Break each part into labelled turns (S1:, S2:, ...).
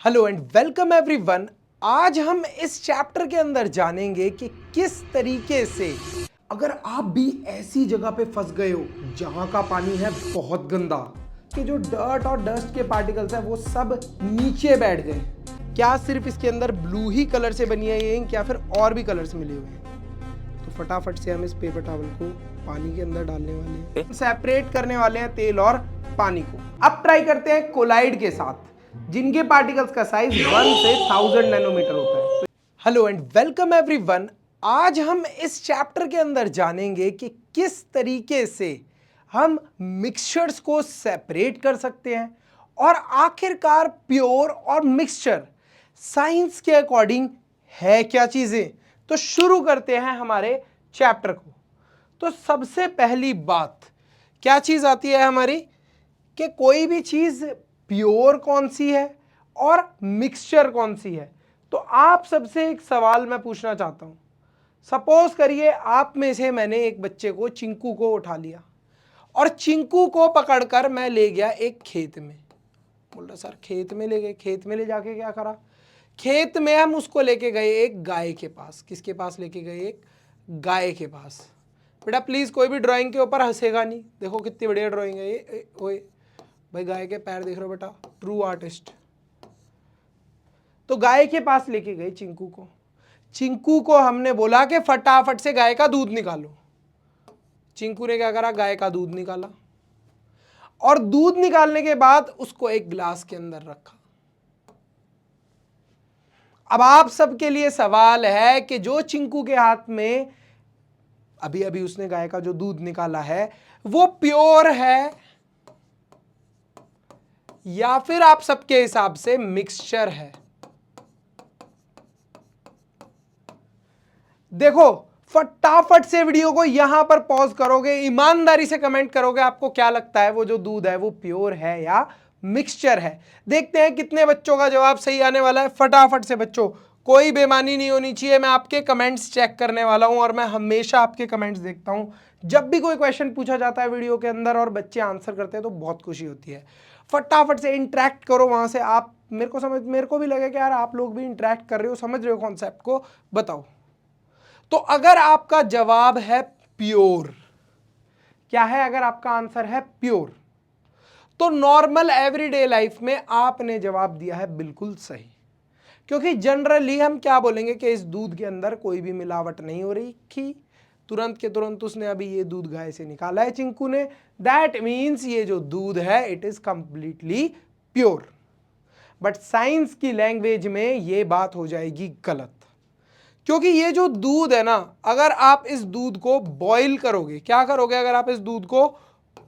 S1: Hello and welcome everyone. आज हम इस चैप्टर के अंदर जानेंगे कि किस तरीके से अगर आप भी ऐसी जगह पे फंस गए हो जहां का पानी है बहुत गंदा, कि जो डर्ट और डस्ट के पार्टिकल्स हैं वो सब नीचे बैठ गए, क्या सिर्फ इसके अंदर ब्लू ही कलर से बनी है ये इंक या फिर और भी कलर्स मिले हुए हैं? तो फटाफट से हम इस पेपर टॉवल को पानी के अंदर डालने वाले हैं, सेपरेट करने वाले हैं तेल और पानी को। अब ट्राई करते हैं कोलाइड के साथ, जिनके पार्टिकल्स का साइज 1 से 1000 नैनोमीटर होता है। Hello and welcome everyone. आज हम इस चैप्टर के अंदर जानेंगे कि किस तरीके से हम मिक्सचर्स को सेपरेट कर सकते हैं और आखिरकार प्योर और मिक्सचर साइंस के अकॉर्डिंग है क्या चीजें। तो शुरू करते हैं हमारे चैप्टर को। तो सबसे पहली बात क्या चीज आती है हमारी, कि कोई भी चीज प्योर कौन सी है और मिक्सचर कौन सी है। तो आप सबसे एक सवाल मैं पूछना चाहता हूं। सपोज करिए आप में से मैंने एक बच्चे को, चिंकू को उठा लिया और चिंकू को पकड़कर मैं ले गया एक खेत में। बोल रहा सर खेत में ले गए, खेत में ले जाके क्या करा? खेत में हम उसको लेके गए एक गाय के पास। किसके पास लेके गए? एक गाय के पास। बेटा प्लीज कोई भी ड्राइंग के ऊपर हंसेगा नहीं। देखो कितनी बढ़िया ड्राइंग है ये। ओए भाई गाय के पैर देख रहे हो बेटा, ट्रू आर्टिस्ट। तो गाय के पास लेके गए चिंकू को। चिंकू को हमने बोला कि फटाफट से गाय का दूध निकालो। चिंकू ने क्या करा? गाय का दूध निकाला और दूध निकालने के बाद उसको एक ग्लास के अंदर रखा। अब आप सबके लिए सवाल है कि जो चिंकू के हाथ में अभी अभी उसने गाय का जो दूध निकाला है वो प्योर है या फिर आप सबके हिसाब से मिक्सचर है? देखो फटाफट से वीडियो को यहां पर पॉज करोगे, ईमानदारी से कमेंट करोगे आपको क्या लगता है वो जो दूध है वो प्योर है या मिक्सचर है। देखते हैं कितने बच्चों का जवाब सही आने वाला है। फटाफट से बच्चों, कोई बेईमानी नहीं होनी चाहिए। मैं आपके कमेंट्स चेक करने वाला हूं और मैं हमेशा आपके कमेंट्स देखता हूं। जब भी कोई क्वेश्चन पूछा जाता है वीडियो के अंदर और बच्चे आंसर करते हैं तो बहुत खुशी होती है। फटाफट से इंटरेक्ट करो वहां से। आप मेरे को भी लगे कि यार आप लोग भी इंटरेक्ट कर रहे हो, समझ रहे हो कॉन्सेप्ट को, बताओ। तो अगर आपका जवाब है प्योर, क्या है? अगर आपका आंसर है प्योर तो नॉर्मल एवरीडे लाइफ में आपने जवाब दिया है बिल्कुल सही। क्योंकि जनरली हम क्या बोलेंगे कि इस दूध के अंदर कोई भी मिलावट नहीं हो रही थी, तुरंत के तुरंत उसने अभी ये दूध गाय से निकाला है चिंकू ने, दैट मीन्स ये जो दूध है it is completely pure. But science की लैंग्वेज में ये बात हो जाएगी गलत, क्योंकि ये जो दूध है ना, अगर आप इस दूध को बॉईल करोगे, क्या करोगे? अगर आप इस दूध को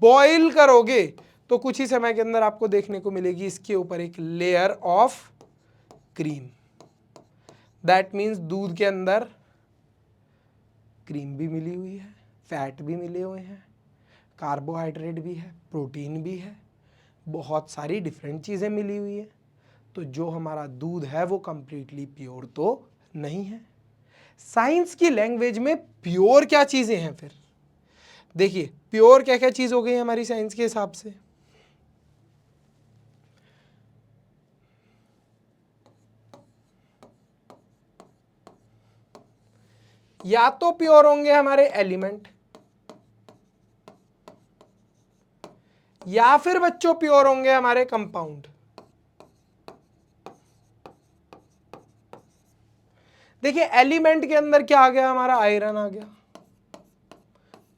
S1: बॉईल करोगे तो कुछ ही समय के अंदर आपको देखने को मिलेगी इसके ऊपर एक layer of cream. That means दूध के अंदर क्रीम भी मिली हुई है, फैट भी मिले हुए हैं, कार्बोहाइड्रेट भी है, प्रोटीन भी है, बहुत सारी डिफरेंट चीज़ें मिली हुई है। तो जो हमारा दूध है वो कंप्लीटली प्योर तो नहीं है। साइंस की लैंग्वेज में प्योर क्या चीजें हैं फिर? देखिए प्योर क्या क्या चीज हो गई हमारी साइंस के हिसाब से। या तो प्योर होंगे हमारे एलिमेंट, या फिर बच्चों प्योर होंगे हमारे कंपाउंड। देखिए एलिमेंट के अंदर क्या आ गया? हमारा आयरन आ गया,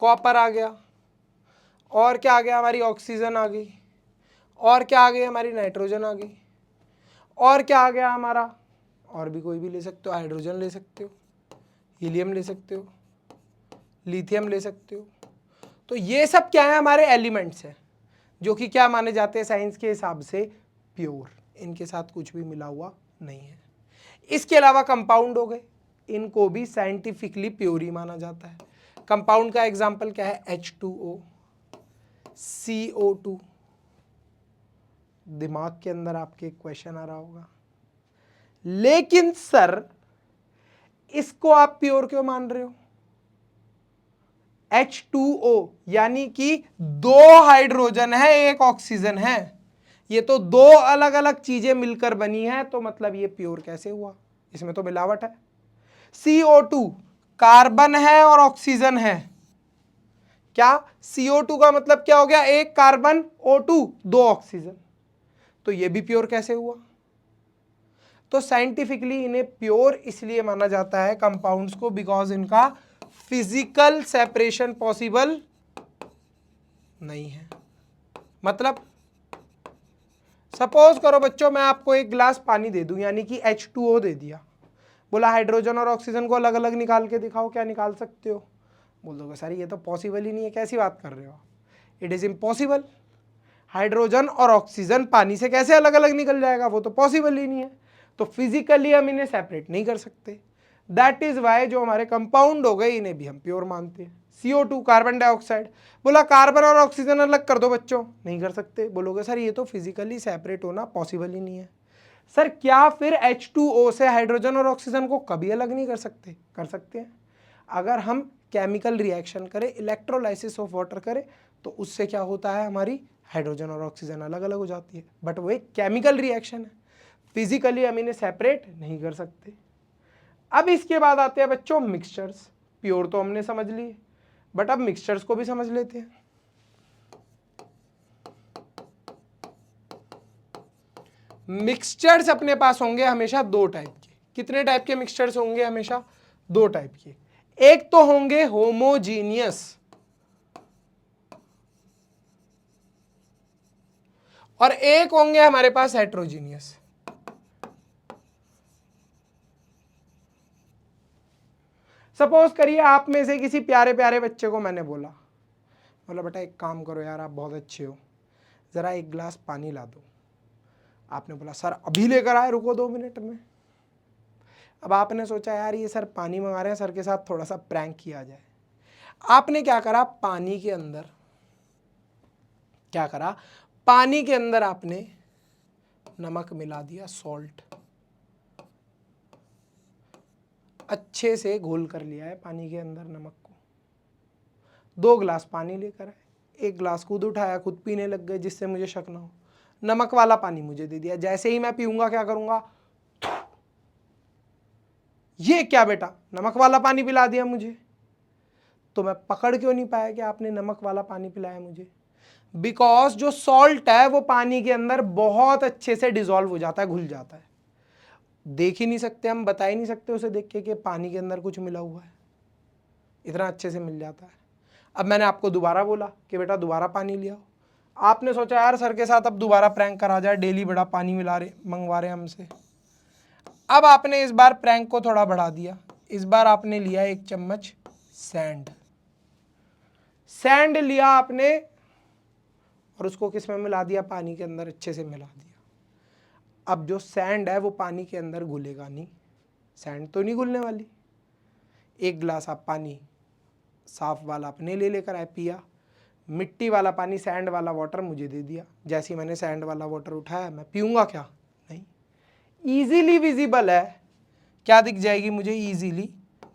S1: कॉपर आ गया, और क्या आ गया? हमारी ऑक्सीजन आ गई, और क्या आ गई? हमारी नाइट्रोजन आ गई, और क्या आ गया हमारा? और भी कोई भी ले सकते हो, हाइड्रोजन ले सकते हो, हीलियम ले सकते हो, लिथियम ले सकते हो। तो ये सब क्या है? हमारे एलिमेंट्स हैं जो कि क्या माने जाते हैं साइंस के हिसाब से? प्योर। इनके साथ कुछ भी मिला हुआ नहीं है। इसके अलावा कंपाउंड हो गए, इनको भी साइंटिफिकली प्योर ही माना जाता है। कंपाउंड का एग्जांपल क्या है? H2O, CO2। दिमाग के अंदर आपके क्वेश्चन आ रहा होगा, लेकिन सर इसको आप प्योर क्यों मान रहे हो? H2O यानी कि 2 हाइड्रोजन है, 1 ऑक्सीजन है, ये तो दो अलग अलग चीजें मिलकर बनी है, तो मतलब ये प्योर कैसे हुआ? इसमें तो मिलावट है। CO2 कार्बन है और ऑक्सीजन है। क्या CO2 का मतलब क्या हो गया? एक कार्बन, O2 दो ऑक्सीजन, तो ये भी प्योर कैसे हुआ? तो साइंटिफिकली इन्हें प्योर इसलिए माना जाता है कंपाउंड्स को, बिकॉज इनका फिजिकल सेपरेशन पॉसिबल नहीं है। मतलब सपोज करो बच्चों, मैं आपको एक गिलास पानी दे दूं, यानी कि H2O दे दिया, बोला हाइड्रोजन और ऑक्सीजन को अलग अलग निकाल के दिखाओ, क्या निकाल सकते हो? बोल दोगे सर ये तो पॉसिबल ही नहीं है, कैसी बात कर रहे हो? It is impossible. हाइड्रोजन और ऑक्सीजन पानी से कैसे अलग अलग निकल जाएगा? वो तो पॉसिबल ही नहीं है। तो फिजिकली हम इन्हें सेपरेट नहीं कर सकते। दैट इज वाई जो हमारे कंपाउंड हो गए इन्हें भी हम प्योर मानते हैं। CO2 कार्बन डाइऑक्साइड, बोला कार्बन और ऑक्सीजन अलग कर दो बच्चों, नहीं कर सकते। बोलोगे सर ये तो फिजिकली सेपरेट होना पॉसिबल ही नहीं है। सर क्या फिर H2O से हाइड्रोजन और ऑक्सीजन को कभी अलग नहीं कर सकते? कर सकते हैं। अगर हम केमिकल रिएक्शन करें, इलेक्ट्रोलाइसिस ऑफ वाटर करें, तो उससे क्या होता है, हमारी हाइड्रोजन और ऑक्सीजन अलग अलग हो जाती है। बट वो एक केमिकल रिएक्शन है, फिजिकली हम इन्हें सेपरेट नहीं कर सकते। अब इसके बाद आते हैं बच्चों मिक्सचर्स। प्योर तो हमने समझ लिए, बट अब मिक्सचर्स को भी समझ लेते हैं। मिक्सचर्स अपने पास होंगे हमेशा दो टाइप के। कितने टाइप के मिक्सचर्स होंगे? हमेशा दो टाइप के। एक तो होंगे होमोजीनियस और एक होंगे हमारे पास हेट्रोजीनियस। सपोज करिए आप में से किसी प्यारे प्यारे बच्चे को मैंने बोला बेटा एक काम करो यार, आप बहुत अच्छे हो, जरा एक गिलास पानी ला दो। आपने बोला सर अभी लेकर आए, रुको 2 मिनट में। अब आपने सोचा यार ये सर पानी मंगा रहे हैं, सर के साथ थोड़ा सा प्रैंक किया जाए। आपने क्या करा, पानी के अंदर क्या करा, पानी के अंदर आपने नमक मिला दिया, सॉल्ट अच्छे से घोल कर लिया है पानी के अंदर नमक को। 2 गिलास पानी लेकर आए, एक गिलास खुद उठाया, खुद पीने लग गए जिससे मुझे शक ना हो। नमक वाला पानी मुझे दे दिया, जैसे ही मैं पीऊंगा क्या करूंगा, ये क्या बेटा नमक वाला पानी पिला दिया मुझे। तो मैं पकड़ क्यों नहीं पाया कि आपने नमक वाला पानी पिलाया मुझे? बिकॉज जो सॉल्ट है वो पानी के अंदर बहुत अच्छे से डिजोल्व हो जाता है, घुल जाता है। देख ही नहीं सकते हम, बता ही नहीं सकते उसे देख के कि पानी के अंदर कुछ मिला हुआ है, इतना अच्छे से मिल जाता है। अब मैंने आपको दोबारा बोला कि बेटा दोबारा पानी लिया, आपने सोचा यार सर के साथ अब दोबारा प्रैंक करा जाए, डेली बड़ा पानी मंगवा रहे हमसे। अब आपने इस बार प्रैंक को थोड़ा बढ़ा दिया, इस बार आपने लिया 1 चम्मच सैंड लिया आपने और उसको किस में मिला दिया, पानी के अंदर अच्छे से मिला दिया। अब जो सैंड है वो पानी के अंदर घुलेगा नहीं, सैंड तो नहीं घुलने वाली। 1 गिलास आप पानी साफ वाला अपने ले लेकर आए, पिया। मिट्टी वाला पानी, सैंड वाला वाटर मुझे दे दिया। जैसे ही मैंने सैंड वाला वाटर उठाया, मैं पीऊंगा क्या? नहीं। ईजिली विजिबल है, क्या दिख जाएगी मुझे? ईजिली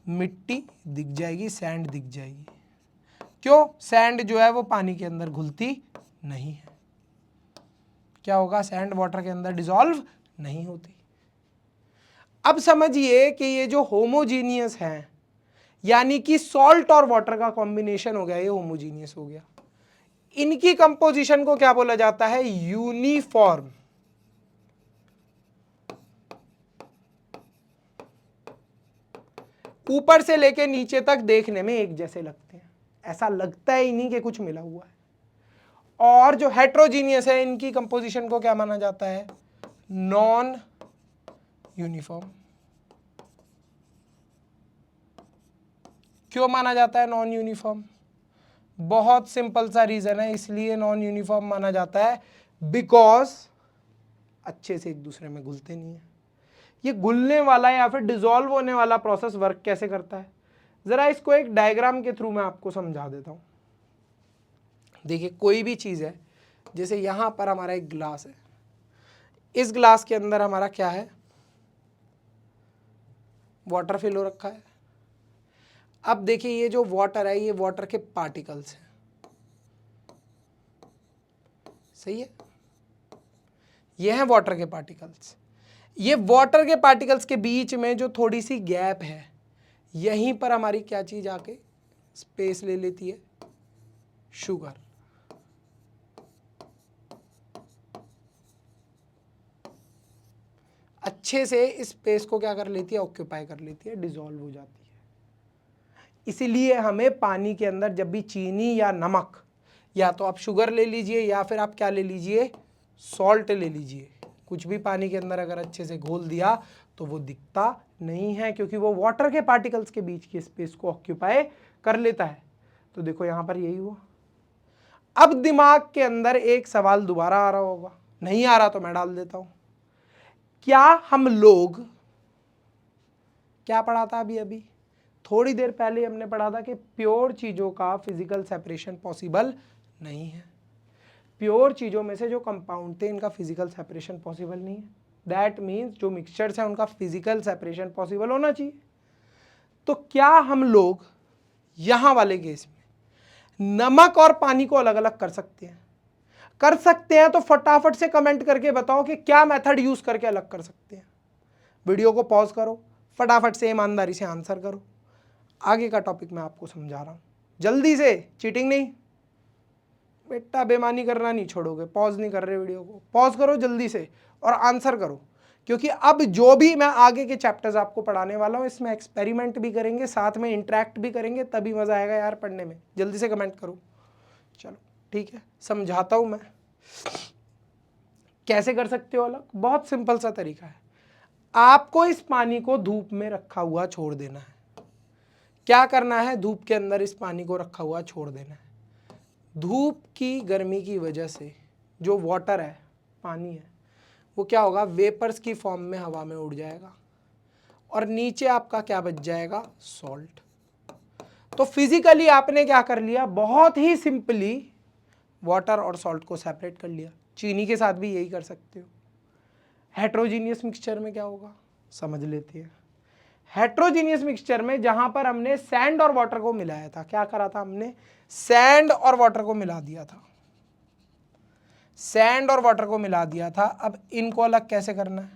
S1: मिट्टी दिख जाएगी, सैंड दिख जाएगी। क्यों? सैंड जो है वो पानी के अंदर घुलती नहीं है। क्या होगा? सैंड वाटर के अंदर डिसॉल्व नहीं होती। अब समझिए कि ये जो होमोजीनियस है, यानी कि सॉल्ट और वाटर का कॉम्बिनेशन हो गया, ये होमोजीनियस हो गया। इनकी कंपोजिशन को क्या बोला जाता है? यूनिफॉर्म। ऊपर से लेके नीचे तक देखने में एक जैसे लगते हैं, ऐसा लगता ही नहीं कि कुछ मिला हुआ है। और जो हेट्रोजीनियस है, इनकी कंपोजिशन को क्या माना जाता है? Non uniform. क्यों माना जाता है नॉन यूनिफॉर्म? बहुत सिंपल सा रीजन है, इसलिए नॉन यूनिफॉर्म माना जाता है बिकॉज अच्छे से एक दूसरे में घुलते नहीं है। ये घुलने वाला या फिर डिसॉल्व होने वाला प्रोसेस वर्क कैसे करता है, जरा इसको एक डायग्राम के थ्रू मैं आपको समझा देता हूं। देखिए कोई भी चीज है, जैसे यहां पर हमारा एक ग्लास है, इस ग्लास के अंदर हमारा क्या है? वाटर फिल हो रखा है। अब देखिए ये जो वाटर है, ये वाटर के पार्टिकल्स हैं, सही है। ये हैं वाटर के पार्टिकल्स। ये वाटर के पार्टिकल्स के बीच में जो थोड़ी सी गैप है, यहीं पर हमारी क्या चीज आके स्पेस ले लेती है, शुगर। अच्छे से इस स्पेस को क्या कर लेती है, ऑक्यूपाई कर लेती है, डिसॉल्व हो जाती है। इसीलिए हमें पानी के अंदर जब भी चीनी या नमक, या तो आप शुगर ले लीजिए या फिर आप क्या ले लीजिए, सॉल्ट ले लीजिए, कुछ भी पानी के अंदर अगर अच्छे से घोल दिया तो वो दिखता नहीं है, क्योंकि वो वाटर के पार्टिकल्स के बीच की स्पेस को ऑक्यूपाई कर लेता है। तो देखो यहां पर यही हुआ। अब दिमाग के अंदर एक सवाल दोबारा आ रहा होगा, नहीं आ रहा तो मैं डाल देता हूं। क्या हम लोग, क्या पढ़ा था अभी थोड़ी देर पहले हमने पढ़ा था कि प्योर चीजों का फिजिकल सेपरेशन पॉसिबल नहीं है। प्योर चीजों में से जो कंपाउंड थे इनका फिजिकल सेपरेशन पॉसिबल नहीं है। दैट मीन्स जो मिक्सचर्स हैं उनका फिजिकल सेपरेशन पॉसिबल होना चाहिए। तो क्या हम लोग यहां वाले केस में नमक और पानी को अलग अलग कर सकते हैं? कर सकते हैं तो फटाफट से कमेंट करके बताओ कि क्या मेथड यूज करके अलग कर सकते हैं। वीडियो को पॉज करो, फटाफट से ईमानदारी से आंसर करो। आगे का टॉपिक मैं आपको समझा रहा हूं, जल्दी से, चीटिंग नहीं बेटा, बेईमानी करना नहीं छोड़ोगे। पॉज नहीं कर रहे वीडियो को, पॉज करो जल्दी से और आंसर करो, क्योंकि अब जो भी मैं आगे के चैप्टर्स आपको पढ़ाने वाला हूं इसमें एक्सपेरिमेंट भी करेंगे, साथ में इंटरेक्ट भी करेंगे, तभी मजा आएगा यार पढ़ने में। जल्दी से कमेंट करो। चलो ठीक है, समझाता हूं मैं कैसे कर सकते हो अलग। बहुत सिंपल सा तरीका है। आपको इस पानी को धूप में रखा हुआ छोड़ देना है। क्या करना है, धूप के अंदर इस पानी को रखा हुआ छोड़ देना है। धूप की गर्मी की वजह से जो वाटर है, पानी है, वो क्या होगा, वेपर्स की फॉर्म में हवा में उड़ जाएगा और नीचे आपका क्या बच जाएगा, सॉल्ट। तो फिजिकली आपने क्या कर लिया, बहुत ही सिंपली वाटर और सॉल्ट को सेपरेट कर लिया। चीनी के साथ भी यही कर सकते हो। हेट्रोजीनियस मिक्सचर में क्या होगा, समझ लेते हैं। हेट्रोजीनियस मिक्सचर में जहां पर हमने सैंड और वाटर को मिलाया था, क्या करा था हमने, सैंड और वाटर को मिला दिया था, सैंड और वाटर को मिला दिया था। अब इनको अलग कैसे करना है,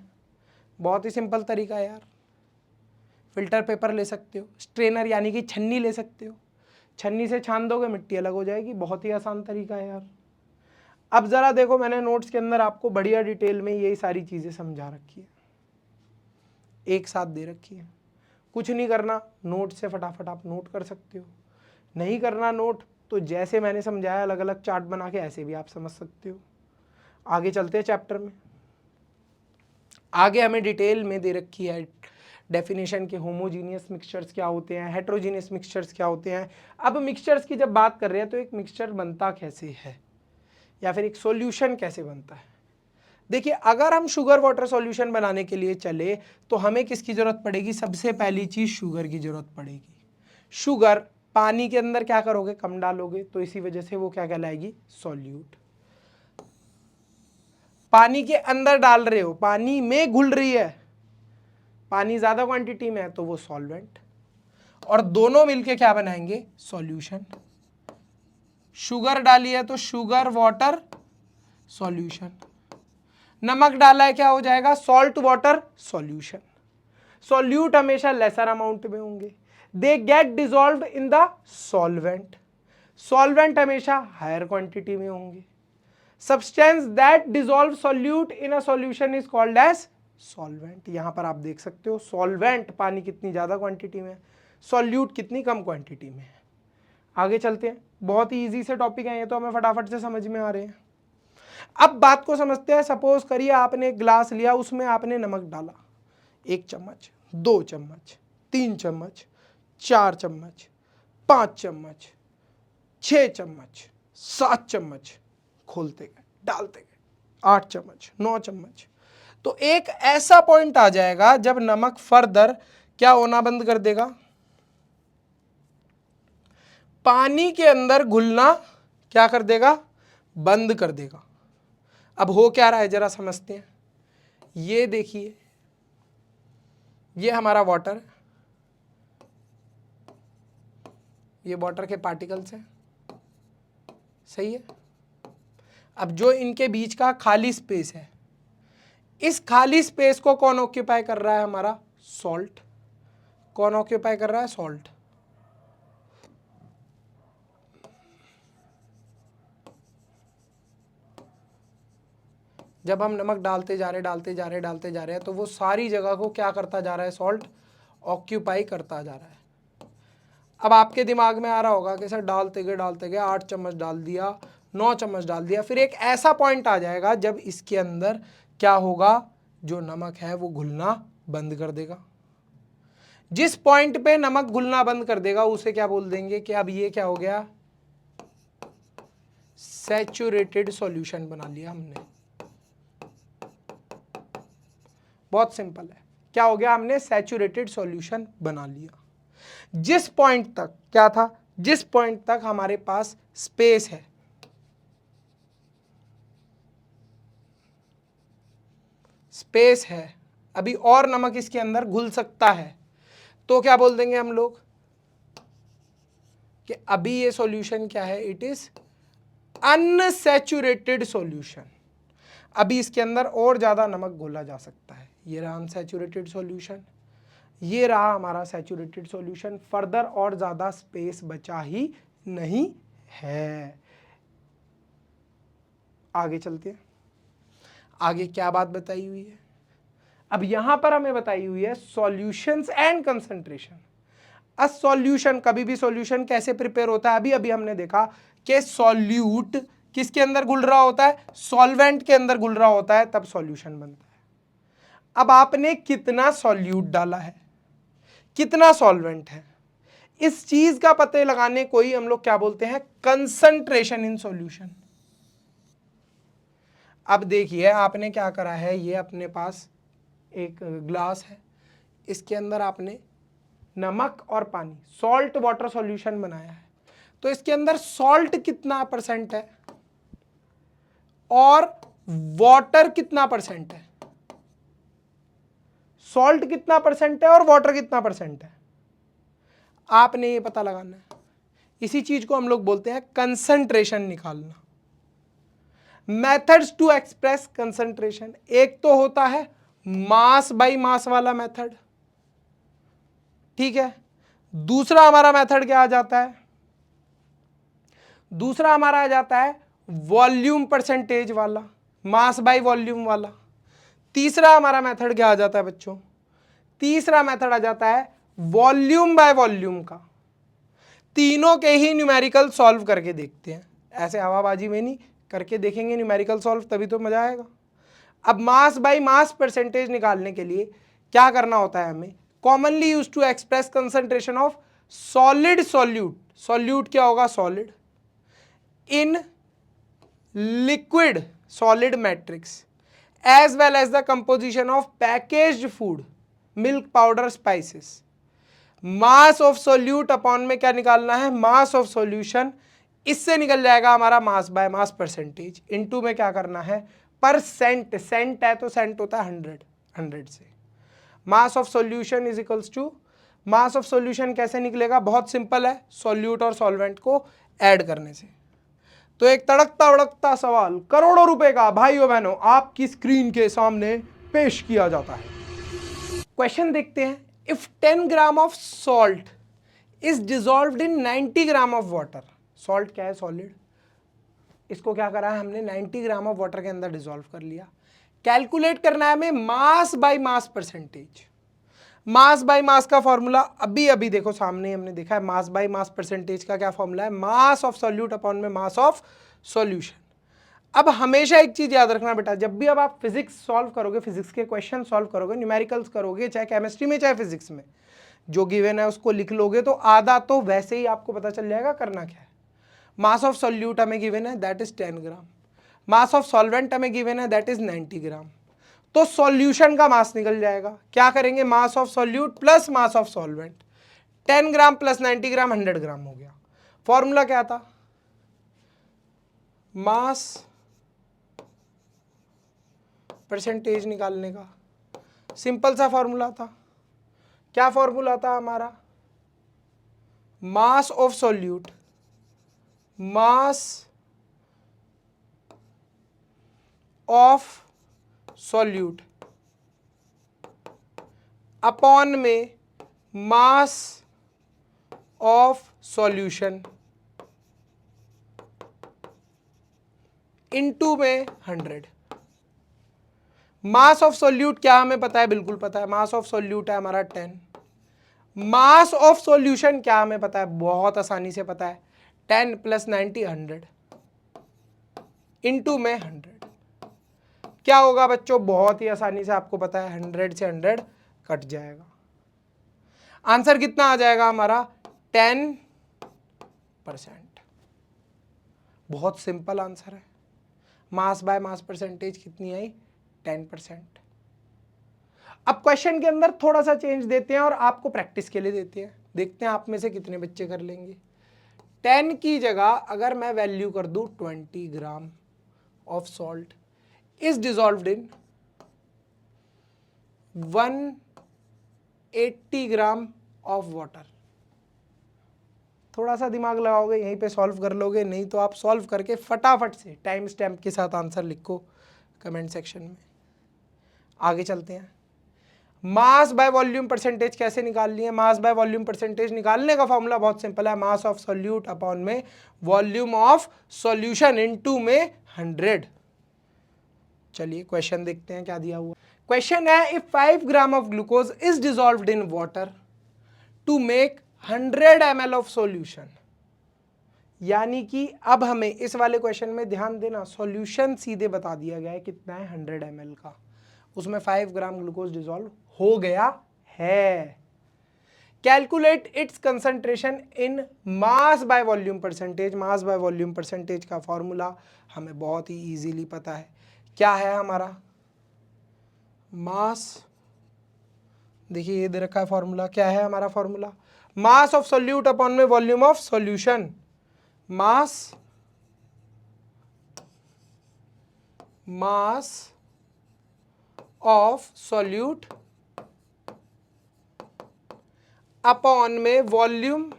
S1: बहुत ही सिंपल तरीका है यार। फिल्टर पेपर ले सकते हो, स्ट्रेनर यानी कि छन्नी ले सकते हो, छन्नी से छान दोगे मिट्टी अलग हो जाएगी। बहुत ही आसान तरीका है यार। अब जरा देखो, मैंने नोट्स के अंदर आपको बढ़िया डिटेल में यही सारी चीजें समझा रखी है, एक साथ दे रखी है। कुछ नहीं करना, नोट से फटाफट आप नोट कर सकते हो। नहीं करना नोट तो जैसे मैंने समझाया अलग अलग चार्ट बना के ऐसे भी आप समझ सकते हो। आगे चलते हैं चैप्टर में। आगे हमें डिटेल में दे रखी है डेफिनेशन के होमोजीनियस मिक्सचर्स क्या होते हैं, हेट्रोजीनियस मिक्सचर्स क्या होते हैं। अब मिक्सचर्स की जब बात कर रहे हैं तो एक मिक्सचर बनता कैसे है या फिर एक सॉल्यूशन कैसे बनता है। देखिए, अगर हम शुगर वाटर सॉल्यूशन बनाने के लिए चले तो हमें किसकी जरूरत पड़ेगी, सबसे पहली चीज शुगर की जरूरत पड़ेगी। शुगर पानी के अंदर क्या करोगे, कम डालोगे, तो इसी वजह से वो क्या कहलाएगी, सॉल्यूट। पानी के अंदर डाल रहे हो, पानी में घुल रही है, पानी ज्यादा क्वांटिटी में है तो वो सॉल्वेंट, और दोनों मिलके क्या बनाएंगे, सॉल्यूशन। शुगर डाली है तो शुगर वाटर सॉल्यूशन, नमक डाला है क्या हो जाएगा, सॉल्ट वाटर सॉल्यूशन। सॉल्यूट हमेशा लेसर अमाउंट में होंगे, they get dissolved in the solvent. Solvent हमेशा हायर क्वांटिटी में होंगे। Substance that dissolve solute in a solution is called as solvent. यहां पर आप देख सकते हो सॉल्वेंट पानी कितनी ज्यादा क्वांटिटी में है, सॉल्यूट कितनी कम क्वांटिटी में है। आगे चलते हैं, बहुत ही इजी से टॉपिक है ये तो, हमें फटाफट से समझ में आ रहे हैं। अब बात को समझते हैं। सपोज करिए आपने एक ग्लास लिया, उसमें आपने नमक डाला, 1 चम्मच, 2 चम्मच, 3 चम्मच, 4 चम्मच, 5 चम्मच, 6 चम्मच, 7 चम्मच, खोलते गए, डालते गए, 8 चम्मच, 9 चम्मच। तो एक ऐसा पॉइंट आ जाएगा जब नमक फर्दर क्या होना बंद कर देगा, पानी के अंदर घुलना क्या कर देगा, बंद कर देगा। अब हो क्या रहा है जरा समझते हैं। ये देखिए, ये हमारा वाटर है, ये वाटर के पार्टिकल्स हैं, सही है। अब जो इनके बीच का खाली स्पेस है इस खाली स्पेस को कौन ऑक्यूपाई कर रहा है? हमारा सॉल्ट। कौन ऑक्यूपाई कर रहा है? सॉल्ट। जब हम नमक डालते जा रहे हैं तो वो सारी जगह को क्या करता जा रहा है? सॉल्ट ऑक्यूपाई करता जा रहा है। अब आपके दिमाग में आ रहा होगा कि सर डालते गए 8 चम्मच डाल दिया, 9 चम्मच डाल दिया, फिर एक ऐसा पॉइंट आ जाएगा जब इसके अंदर क्या होगा? जो नमक है वो घुलना बंद कर देगा। जिस पॉइंट पे नमक घुलना बंद कर देगा उसे क्या बोल देंगे कि अब ये क्या हो गया? सैचुरेटेड सॉल्यूशन बना लिया हमने। बहुत सिंपल है, क्या हो गया? हमने सैचुरेटेड सॉल्यूशन बना लिया। जिस पॉइंट तक क्या था? जिस पॉइंट तक हमारे पास स्पेस है, स्पेस है, अभी और नमक इसके अंदर घुल सकता है, तो क्या बोल देंगे हम लोग कि अभी ये सॉल्यूशन क्या है? It is unsaturated solution. अभी इसके अंदर और ज्यादा नमक घोला जा सकता है। ये रहा अनसैचुरेटेड सॉल्यूशन, ये रहा हमारा सैचुरेटेड सॉल्यूशन। फर्दर और ज्यादा स्पेस बचा ही नहीं है। आगे चलते हैं, आगे क्या बात बताई हुई है? अब यहां पर हमें बताई हुई है सॉल्यूशंस एंड कंसंट्रेशन। अब सॉल्यूशन, कभी भी सॉल्यूशन कैसे प्रिपेयर होता है? अभी अभी हमने देखा कि सॉल्यूट किसके अंदर घुल रहा होता है? सॉल्वेंट के अंदर घुल रहा होता है, तब सॉल्यूशन बनता है। अब आपने कितना सॉल्यूट डाला है, कितना सॉल्वेंट है, इस चीज का पता लगाने को ही हम लोग क्या बोलते हैं? Concentration in solution. अब देखिए आपने क्या करा है, ये अपने पास एक ग्लास है, इसके अंदर आपने नमक और पानी, सॉल्ट वाटर सॉल्यूशन बनाया है। तो इसके अंदर सॉल्ट कितना परसेंट है और वाटर कितना परसेंट है? सॉल्ट कितना परसेंट है और वाटर कितना परसेंट है? आपने ये पता लगाना है। इसी चीज को हम लोग बोलते हैं कंसंट्रेशन निकालना। मेथड्स टू एक्सप्रेस कंसंट्रेशन, एक तो होता है मास बाई मास वाला मेथड, ठीक है। दूसरा हमारा मेथड क्या आ जाता है? दूसरा हमारा आ जाता है वॉल्यूम परसेंटेज वाला, मास बाई वॉल्यूम वाला। तीसरा हमारा मेथड क्या आ जाता है बच्चों? तीसरा मेथड आ जाता है वॉल्यूम बाय वॉल्यूम का। तीनों के ही न्यूमेरिकल सॉल्व करके देखते हैं, ऐसे हवाबाजी में नहीं, करके देखेंगे न्यूमेरिकल सॉल्व, तभी तो मजा आएगा। अब मास बाय मास परसेंटेज निकालने के लिए क्या करना होता है हमें? Commonly use to express concentration of solid solute. Solute क्या होगा? Solid in liquid solid matrix as well as the composition of packaged food, milk powder, spices. Mass of solute upon में क्या निकालना है? मास ऑफ सॉल्यूशन। इससे निकल जाएगा हमारा mass by mass percentage. Into में क्या करना है? परसेंट, सेंट है तो सेंट होता है 100, 100 से। Mass of solution is equals to, mass of solution कैसे निकलेगा? बहुत सिंपल है, सॉल्यूट और सॉल्वेंट को ऐड करने से। तो एक तड़कता भड़कता सवाल करोड़ों रुपए का भाइयों बहनों आपकी स्क्रीन के सामने पेश किया जाता है। क्वेश्चन देखते हैं। If 10 gram of salt is dissolved in 90 gram of water. Salt क्या है? सॉलिड। इसको क्या करा है हमने? 90 ग्राम ऑफ वाटर के अंदर डिजॉल्व कर लिया। कैलकुलेट करना है हमें mass by mass percentage. Mass by mass का फॉर्मूला अभी अभी देखो सामने हमने देखा है। मास बाय मास परसेंटेज का क्या फॉर्मूला है? मास ऑफ सॉल्यूट अपॉन में मास ऑफ सॉल्यूशन। अब हमेशा एक चीज याद रखना बेटा, जब भी अब आप फिजिक्स सॉल्व करोगे, फिजिक्स के क्वेश्चन सॉल्व करोगे, न्यूमेरिकल्स करोगे, चाहे केमिस्ट्री में चाहे फिजिक्स में, जो गिवन है उसको लिख लोगे तो आधा तो वैसे ही आपको पता चल जाएगा करना क्या है। मास ऑफ सॉल्यूट हमें गिवन है that is 10 gram, mass of solvent हमें गिवन है दैट इज 90 ग्राम। तो सॉल्यूशन का मास निकल जाएगा। क्या करेंगे? Mass of solute plus mass of solvent. 10 gram plus 90 ग्राम 100 ग्राम हो गया। फॉर्मूला क्या था? मास परसेंटेज निकालने का सिंपल सा फॉर्मूला था। क्या फॉर्मूला था हमारा? Mass of solute, mass of solute upon में मास ऑफ सॉल्यूशन इनटू में 100। मास ऑफ सोल्यूट क्या हमें पता है, बिल्कुल पता है, मास ऑफ सोल्यूट है हमारा 10। मास ऑफ सॉल्यूशन क्या हमें पता है, बहुत आसानी से पता है, 10 + 90 100 इनटू में 100। क्या होगा बच्चों, बहुत ही आसानी से आपको पता है, 100 से 100 कट जाएगा। आंसर कितना आ जाएगा हमारा, 10%। बहुत सिंपल आंसर है। मास बाय मास परसेंटेज कितनी आई, 10%। अब क्वेश्चन के अंदर थोड़ा सा चेंज देते हैं और आपको प्रैक्टिस के लिए देते हैं, देखते हैं आप में से कितने बच्चे कर लेंगे। 10 की जगह अगर मैं वैल्यू कर दूं 20 gram of salt is dissolved in 180 gram of water. थोड़ा सा दिमाग लगाओगे यहीं पे सॉल्व कर लोगे, नहीं तो आप सॉल्व करके फटाफट से टाइम स्टैम्प के साथ आंसर लिखो कमेंट सेक्शन में। आगे चलते हैं। मास बाय वॉल्यूम परसेंटेज कैसे निकालनी है, मास बाय वॉल्यूम परसेंटेज निकालने का फॉर्मूला बहुत सिंपल है, मास ऑफ सॉल्यूट अपॉन में वॉल्यूम ऑफ सॉल्यूशन इनटू में 100। चलिए क्वेश्चन देखते हैं क्या दिया हुआ। क्वेश्चन है, if 5 gram of glucose is dissolved in water to make 100 ml of solution. यानी कि अब हमें इस वाले क्वेश्चन में ध्यान देना, सॉल्यूशन सीधे बता दिया गया है कितना है, 100 ml का, उसमें 5 ग्राम ग्लूकोज डिजॉल्व हो गया है। Calculate its concentration in mass by volume percentage. Mass by volume percentage का फॉर्मूला हमें बहुत ही इजीली पता है, क्या है हमारा मास, देखिए ये दे रखा है फॉर्मूला, क्या है हमारा formula, mass of solute upon में volume of solution. Mass of solute upon में वॉल्यूम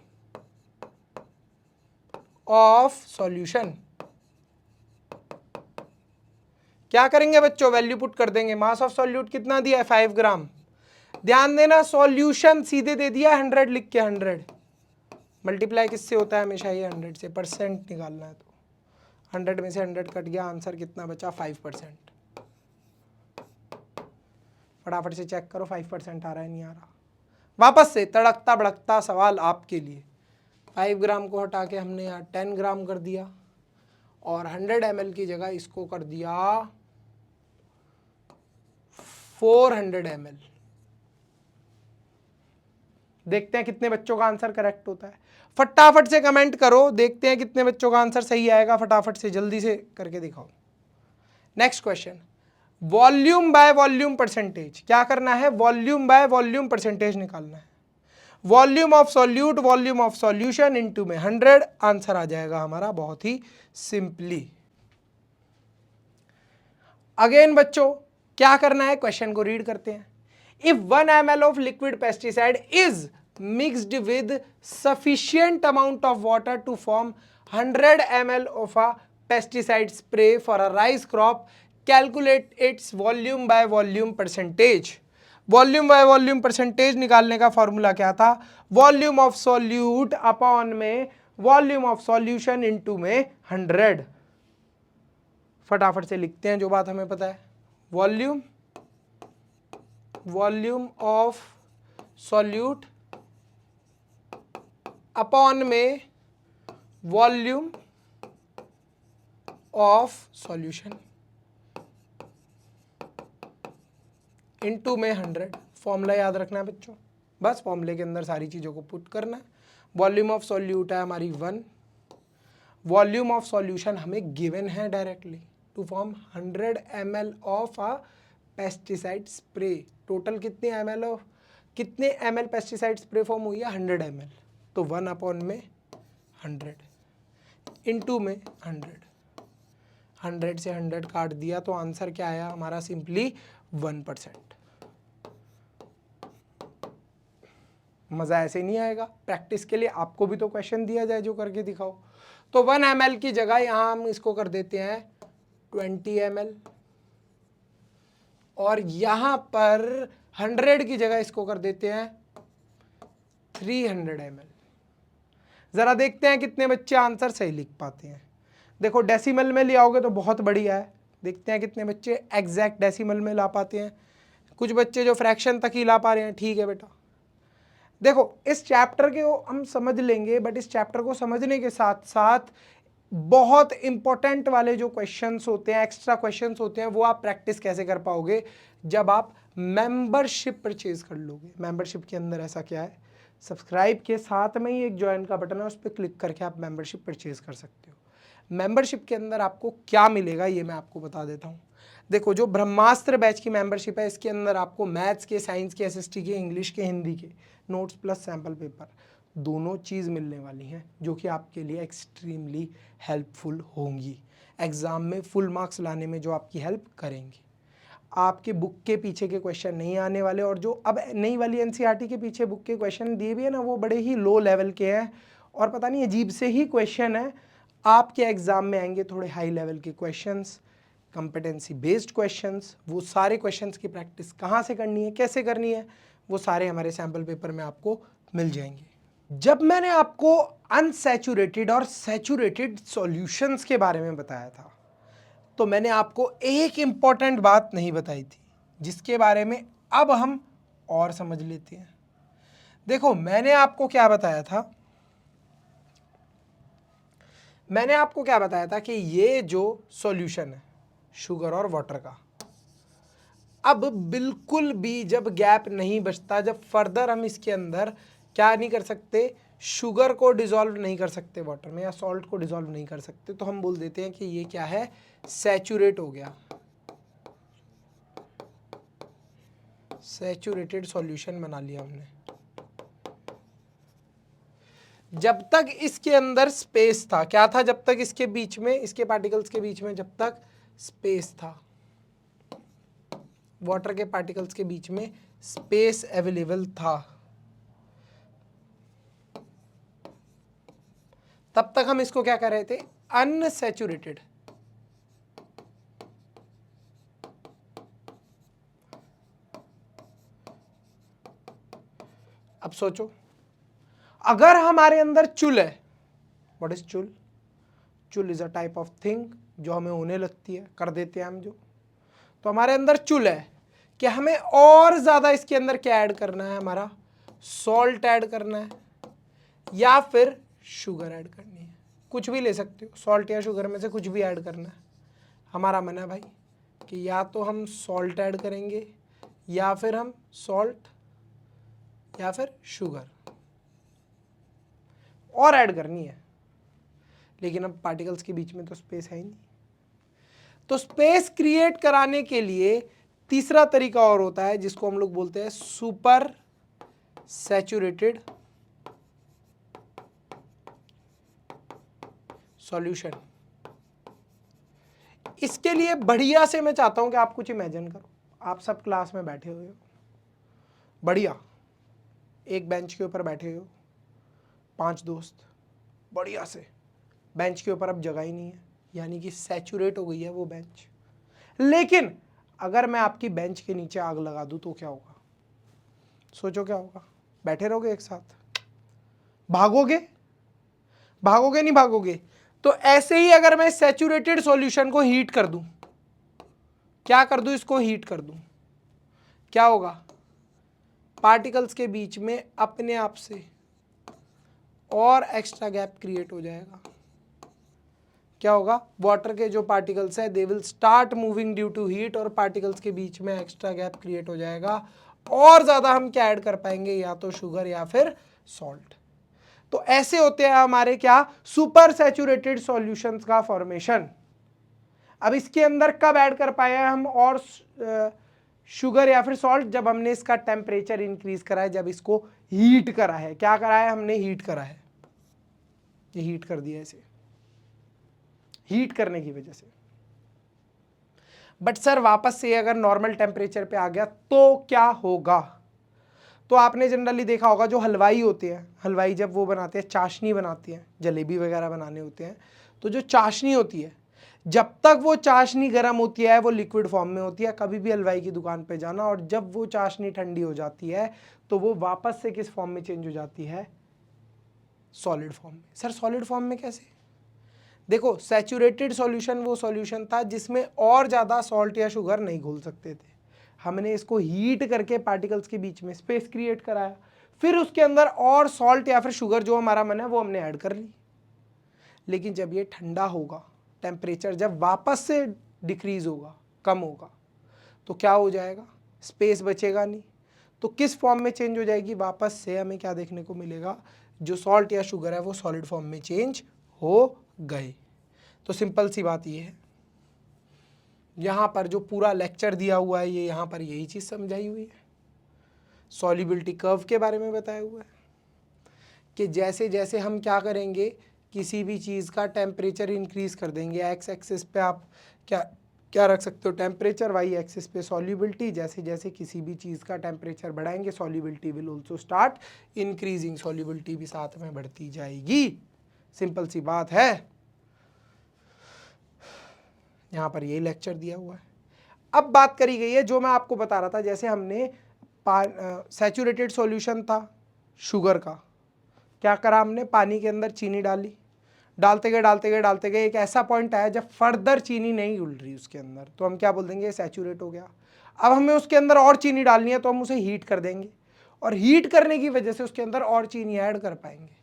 S1: ऑफ सॉल्यूशन। क्या करेंगे बच्चों, वैल्यू पुट कर देंगे। मास ऑफ सॉल्यूट कितना दिया है, 5 ग्राम। ध्यान देना सॉल्यूशन सीधे दे दिया 100 लिख के, 100 मल्टीप्लाई किससे होता है हमेशा, ये 100 से, परसेंट निकालना है तो 100 में से 100 कट गया, आंसर कितना बचा, 5%। फटाफट से चेक करो 5% आ रहा है नहीं आ रहा। वापस से तड़कता भड़कता सवाल आपके लिए, 5 ग्राम को हटा के हमने यहाँ 10 ग्राम कर दिया और 100 ml की जगह इसको कर दिया 400 ml। देखते हैं कितने बच्चों का आंसर करेक्ट होता है, फटाफट से कमेंट करो, देखते हैं कितने बच्चों का आंसर सही आएगा, फटाफट से जल्दी से करके दिखाओ। Next question, volume by volume percentage. क्या करना है, वॉल्यूम बाय वॉल्यूम परसेंटेज निकालना है। Volume of solute volume of solution into में 100, आंसर आ जाएगा हमारा बहुत ही सिंपली। अगेन बच्चों क्या करना है, क्वेश्चन को रीड करते हैं। If 1 ml of liquid pesticide is mixed with sufficient amount of water to form 100 ml of a pesticide spray for a rice crop, calculate its volume by volume percentage. Volume by volume percentage निकालने का formula क्या था, volume of solute upon में volume of solution into में 100। फटाफट से लिखते हैं जो बात हमें पता है, वॉल्यूम ऑफ सॉल्यूट अपॉन में वॉल्यूम ऑफ सॉल्यूशन इनटू में 100। फॉर्मूला याद रखना है बच्चों, बस फॉर्मूले के अंदर सारी चीज़ों को पुट करना है। वॉल्यूम ऑफ सॉल्यूट है हमारी 1, वॉल्यूम ऑफ सॉल्यूशन हमें गिवन है directly to form 100 ml of a pesticide spray. Total कितने ml पेस्टिसाइड स्प्रे फॉर्म हुई है, 100 ml, तो 1 अपॉन में 100 इनटू में 100 से 100 काट दिया तो आंसर क्या आया हमारा, सिंपली 1%। मज़ा ऐसे नहीं आएगा, प्रैक्टिस के लिए आपको भी तो क्वेश्चन दिया जाए जो करके दिखाओ। तो 1 ml की जगह यहाँ हम इसको कर देते हैं 20 ml और यहाँ पर 100 की जगह इसको कर देते हैं 300 ml। ज़रा देखते हैं कितने बच्चे आंसर सही लिख पाते हैं। देखो डेसिमल में ले आओगे तो बहुत बढ़िया है। देखते हैं कितने बच्चे एग्जैक्ट डेसिमल में ला पाते हैं। कुछ बच्चे जो फ्रैक्शन तक ही ला पा रहे हैं, ठीक है बेटा। देखो इस चैप्टर के हम समझ लेंगे, बट इस चैप्टर को समझने के साथ साथ बहुत इंपॉर्टेंट वाले जो क्वेश्चंस होते हैं, एक्स्ट्रा क्वेश्चंस होते हैं, वो आप प्रैक्टिस कैसे कर पाओगे जब आप मेंबरशिप परचेज कर लोगे। मेंबरशिप के अंदर ऐसा क्या है, सब्सक्राइब के साथ में ही एक ज्वाइन का बटन है, उस पर क्लिक करके आप मेंबरशिप परचेज कर सकते हो। मेंबरशिप के अंदर आपको क्या मिलेगा ये मैं आपको बता देता हूँ। देखो जो ब्रह्मास्त्र बैच की मेंबरशिप है, इसके अंदर आपको मैथ्स के, साइंस के, एसएसटी के, इंग्लिश के, हिंदी के नोट्स प्लस सैम्पल पेपर दोनों चीज़ मिलने वाली हैं, जो कि आपके लिए एक्सट्रीमली हेल्पफुल होंगी एग्ज़ाम में फुल मार्क्स लाने में, जो आपकी हेल्प करेंगी। आपके बुक के पीछे के क्वेश्चन नहीं आने वाले, और जो अब नई वाली एनसीईआरटी के पीछे बुक के क्वेश्चन दिए भी है ना, वो बड़े ही लो लेवल के हैं और पता नहीं अजीब से ही क्वेश्चन है। आपके एग्ज़ाम में आएंगे थोड़े हाई लेवल के क्वेश्चंस, कंपिटेंसी बेस्ड क्वेश्चंस। वो सारे क्वेश्चंस की प्रैक्टिस कहाँ से करनी है, कैसे करनी है, वो सारे हमारे सैम्पल पेपर में आपको मिल जाएंगे। जब मैंने आपको अनसैचुरेटेड और सैचुरेटेड सॉल्यूशंस के बारे में बताया था, तो मैंने आपको एक इम्पॉर्टेंट बात नहीं बताई थी, जिसके बारे में अब हम और समझ लेते हैं। देखो मैंने आपको क्या बताया था, मैंने आपको क्या बताया था कि ये जो सॉल्यूशन है शुगर और वाटर का, अब बिल्कुल भी जब गैप नहीं बचता, जब फर्दर हम इसके अंदर क्या नहीं कर सकते, शुगर को डिसॉल्व नहीं कर सकते वाटर में, या सॉल्ट को डिसॉल्व नहीं कर सकते, तो हम बोल देते हैं कि ये क्या है, सैचुरेट हो गया, सैचुरेटेड सॉल्यूशन बना लिया हमने। जब तक इसके अंदर स्पेस था, क्या था, जब तक इसके बीच में, इसके पार्टिकल्स के बीच में जब तक स्पेस था, वाटर के पार्टिकल्स के बीच में स्पेस अवेलेबल था, तब तक हम इसको क्या कर रहे थे, अनसैचुरेटेड। अब सोचो, अगर हमारे अंदर चुल है, व्हाट इज चुल, चुल is a type of thing जो हमें होने लगती है, कर देते हैं हम जो, तो हमारे अंदर चुल है कि हमें और ज़्यादा इसके अंदर क्या ऐड करना है, हमारा सॉल्ट ऐड करना है या फिर शुगर ऐड करनी है, कुछ भी ले सकते हो, सॉल्ट या शुगर में से कुछ भी ऐड करना है। हमारा मन है भाई कि या तो हम सॉल्ट ऐड करेंगे, या फिर हम सॉल्ट, या फिर शुगर और ऐड करनी है, लेकिन अब पार्टिकल्स के बीच में तो स्पेस है ही नहीं। तो स्पेस क्रिएट कराने के लिए तीसरा तरीका और होता है, जिसको हम लोग बोलते हैं सुपर सैचुरेटेड सॉल्यूशन। इसके लिए बढ़िया से मैं चाहता हूं कि आप कुछ इमेजिन करो, आप सब क्लास में बैठे हुए हो, बढ़िया एक बेंच के ऊपर बैठे हो, 5 दोस्त, बढ़िया से बेंच के ऊपर अब जगह ही नहीं है, यानी कि सैचुरेट हो गई है वो बेंच। लेकिन अगर मैं आपकी बेंच के नीचे आग लगा दूं तो क्या होगा, सोचो क्या होगा, बैठे रहोगे एक साथ, भागोगे, भागोगे नहीं भागोगे। तो ऐसे ही अगर मैं सैचुरेटेड सॉल्यूशन को हीट कर दूं, क्या कर दूं, इसको हीट कर दूं, क्या होगा, पार्टिकल्स के बीच में अपने आप से और एक्स्ट्रा गैप क्रिएट हो जाएगा। क्या होगा, वाटर के जो पार्टिकल्स है they will start moving due to heat, और पार्टिकल्स के बीच में एक्स्ट्रा गैप क्रिएट हो जाएगा, और ज़्यादा हम क्या ऐड कर पाएंगे, या तो शुगर या फिर सॉल्ट। तो ऐसे होते हैं हमारे क्या, सुपर सैचुरेटेड सॉल्यूशंस का फॉर्मेशन। अब इसके अंदर कब ऐड कर पाए हैं हम और शुगर या फिर सॉल्ट, जब हमने इसका टेम्परेचर इंक्रीज करा है, जब इसको हीट करा है। क्या करा है हमने, हीट करा है, ये हीट कर दिया इसे, हीट करने की वजह से। बट सर वापस से अगर नॉर्मल टेम्परेचर पे आ गया तो क्या होगा, तो आपने जनरली देखा होगा जो हलवाई होते हैं, हलवाई जब वो बनाते हैं, चाशनी बनाते हैं, जलेबी वगैरह बनाने होते हैं, तो जो चाशनी होती है, जब तक वो चाशनी गर्म होती है वो लिक्विड फॉर्म में होती है। कभी भी हलवाई की दुकान पे जाना, और जब वो चाशनी ठंडी हो जाती है तो वो वापस से किस फॉर्म में चेंज हो जाती है? सॉलिड फॉर्म में। सर सॉलिड फॉर्म में कैसे? देखो, सैचुरेटेड सॉल्यूशन वो सॉल्यूशन था जिसमें और ज़्यादा सॉल्ट या शुगर नहीं घुल सकते थे। हमने इसको हीट करके पार्टिकल्स के बीच में स्पेस क्रिएट कराया, फिर उसके अंदर और सॉल्ट या फिर शुगर जो हमारा मन है वो हमने ऐड कर ली। लेकिन जब ये ठंडा होगा, टेम्परेचर जब वापस से डिक्रीज होगा, कम होगा, तो क्या हो जाएगा? स्पेस बचेगा नहीं। तो किस फॉर्म में चेंज हो जाएगी? वापस से हमें क्या देखने को मिलेगा? जो सॉल्ट या शुगर है वो सॉलिड फॉर्म में चेंज हो गए। तो सिंपल सी बात ये है, यहाँ पर जो पूरा लेक्चर दिया हुआ है ये यहाँ पर यही चीज़ समझाई हुई है। सॉल्युबिलिटी कर्व के बारे में बताया हुआ है कि जैसे जैसे हम क्या करेंगे, किसी भी चीज़ का टेम्परेचर इंक्रीज कर देंगे। एक्स एक्सिस पे आप क्या रख सकते हो? टेम्परेचर। वाई एक्सिस पे सॉल्युबिलिटी। जैसे जैसे किसी भी चीज़ का टेम्परेचर बढ़ाएंगे, solubility will also start increasing. Solubility भी साथ में बढ़ती जाएगी। सिंपल सी बात है। यहाँ पर यही लेक्चर दिया हुआ है। अब बात करी गई है जो मैं आपको बता रहा था, जैसे हमने सैचुरेटेड सॉल्यूशन था शुगर का, क्या करा हमने? पानी के अंदर चीनी डाली, डालते गए एक ऐसा पॉइंट आया जब फर्दर चीनी नहीं घुल रही उसके अंदर, तो हम क्या बोल देंगे? ये सैचुरेट हो गया। अब हमें उसके अंदर और चीनी डालनी है तो हम उसे हीट कर देंगे, और हीट करने की वजह से उसके अंदर और चीनी ऐड कर पाएंगे।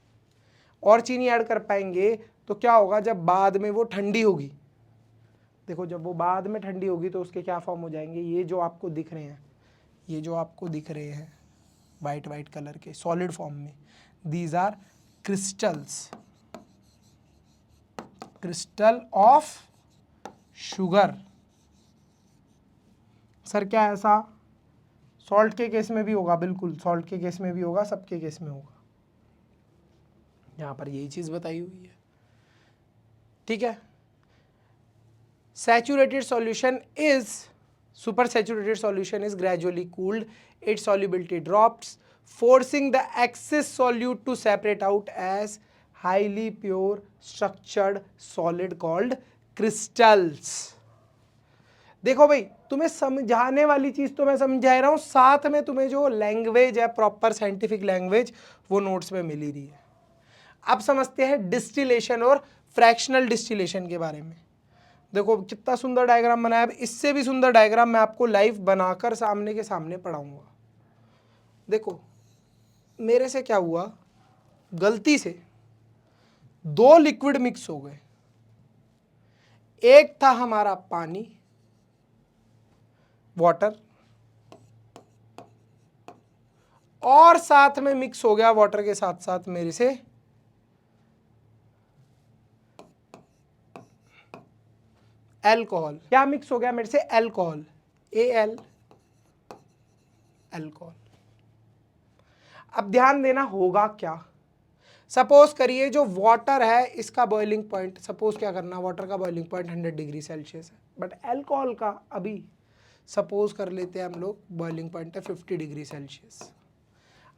S1: और चीनी ऐड कर पाएंगे तो क्या होगा? जब बाद में वो ठंडी होगी, देखो जब वो बाद में ठंडी होगी तो उसके क्या फॉर्म हो जाएंगे? ये जो आपको दिख रहे हैं, ये जो आपको दिख रहे हैं वाइट वाइट कलर के सॉलिड फॉर्म में, these are crystals, crystal of sugar. Sir क्या ऐसा सॉल्ट के केस में भी होगा? बिल्कुल, सॉल्ट के केस में भी होगा, सबके केस में होगा। यहां पर यही चीज बताई हुई है। ठीक है। Saturated solution is, supersaturated solution is gradually cooled, its solubility drops, forcing the excess solute to separate out as highly pure structured solid called crystals. देखो भाई, तुम्हें समझाने वाली चीज तो मैं समझा रहा हूं, साथ में तुम्हें जो लैंग्वेज है, प्रॉपर साइंटिफिक लैंग्वेज, वो नोट्स में मिल ही रही है। अब समझते हैं डिस्टिलेशन और फ्रैक्शनल डिस्टिलेशन के बारे में। देखो कितना सुंदर डायग्राम बनाया है। इससे भी सुंदर डायग्राम मैं आपको लाइव बनाकर सामने के सामने पढ़ाऊंगा। देखो मेरे से क्या हुआ, गलती से दो लिक्विड मिक्स हो गए। एक था हमारा पानी, वाटर, और साथ में मिक्स हो गया वाटर के साथ साथ मेरे से अल्कोहल। क्या मिक्स हो गया मेरे से? Alcohol, Al, alcohol. अब ध्यान देना, होगा क्या? सपोज करिए जो वाटर है इसका बॉइलिंग पॉइंट, सपोज क्या करना, वाटर का बॉइलिंग पॉइंट 100 डिग्री सेल्सियस है, बट अल्कोहल का अभी सपोज कर लेते हैं हम लोग बॉइलिंग पॉइंट है 50 डिग्री सेल्सियस।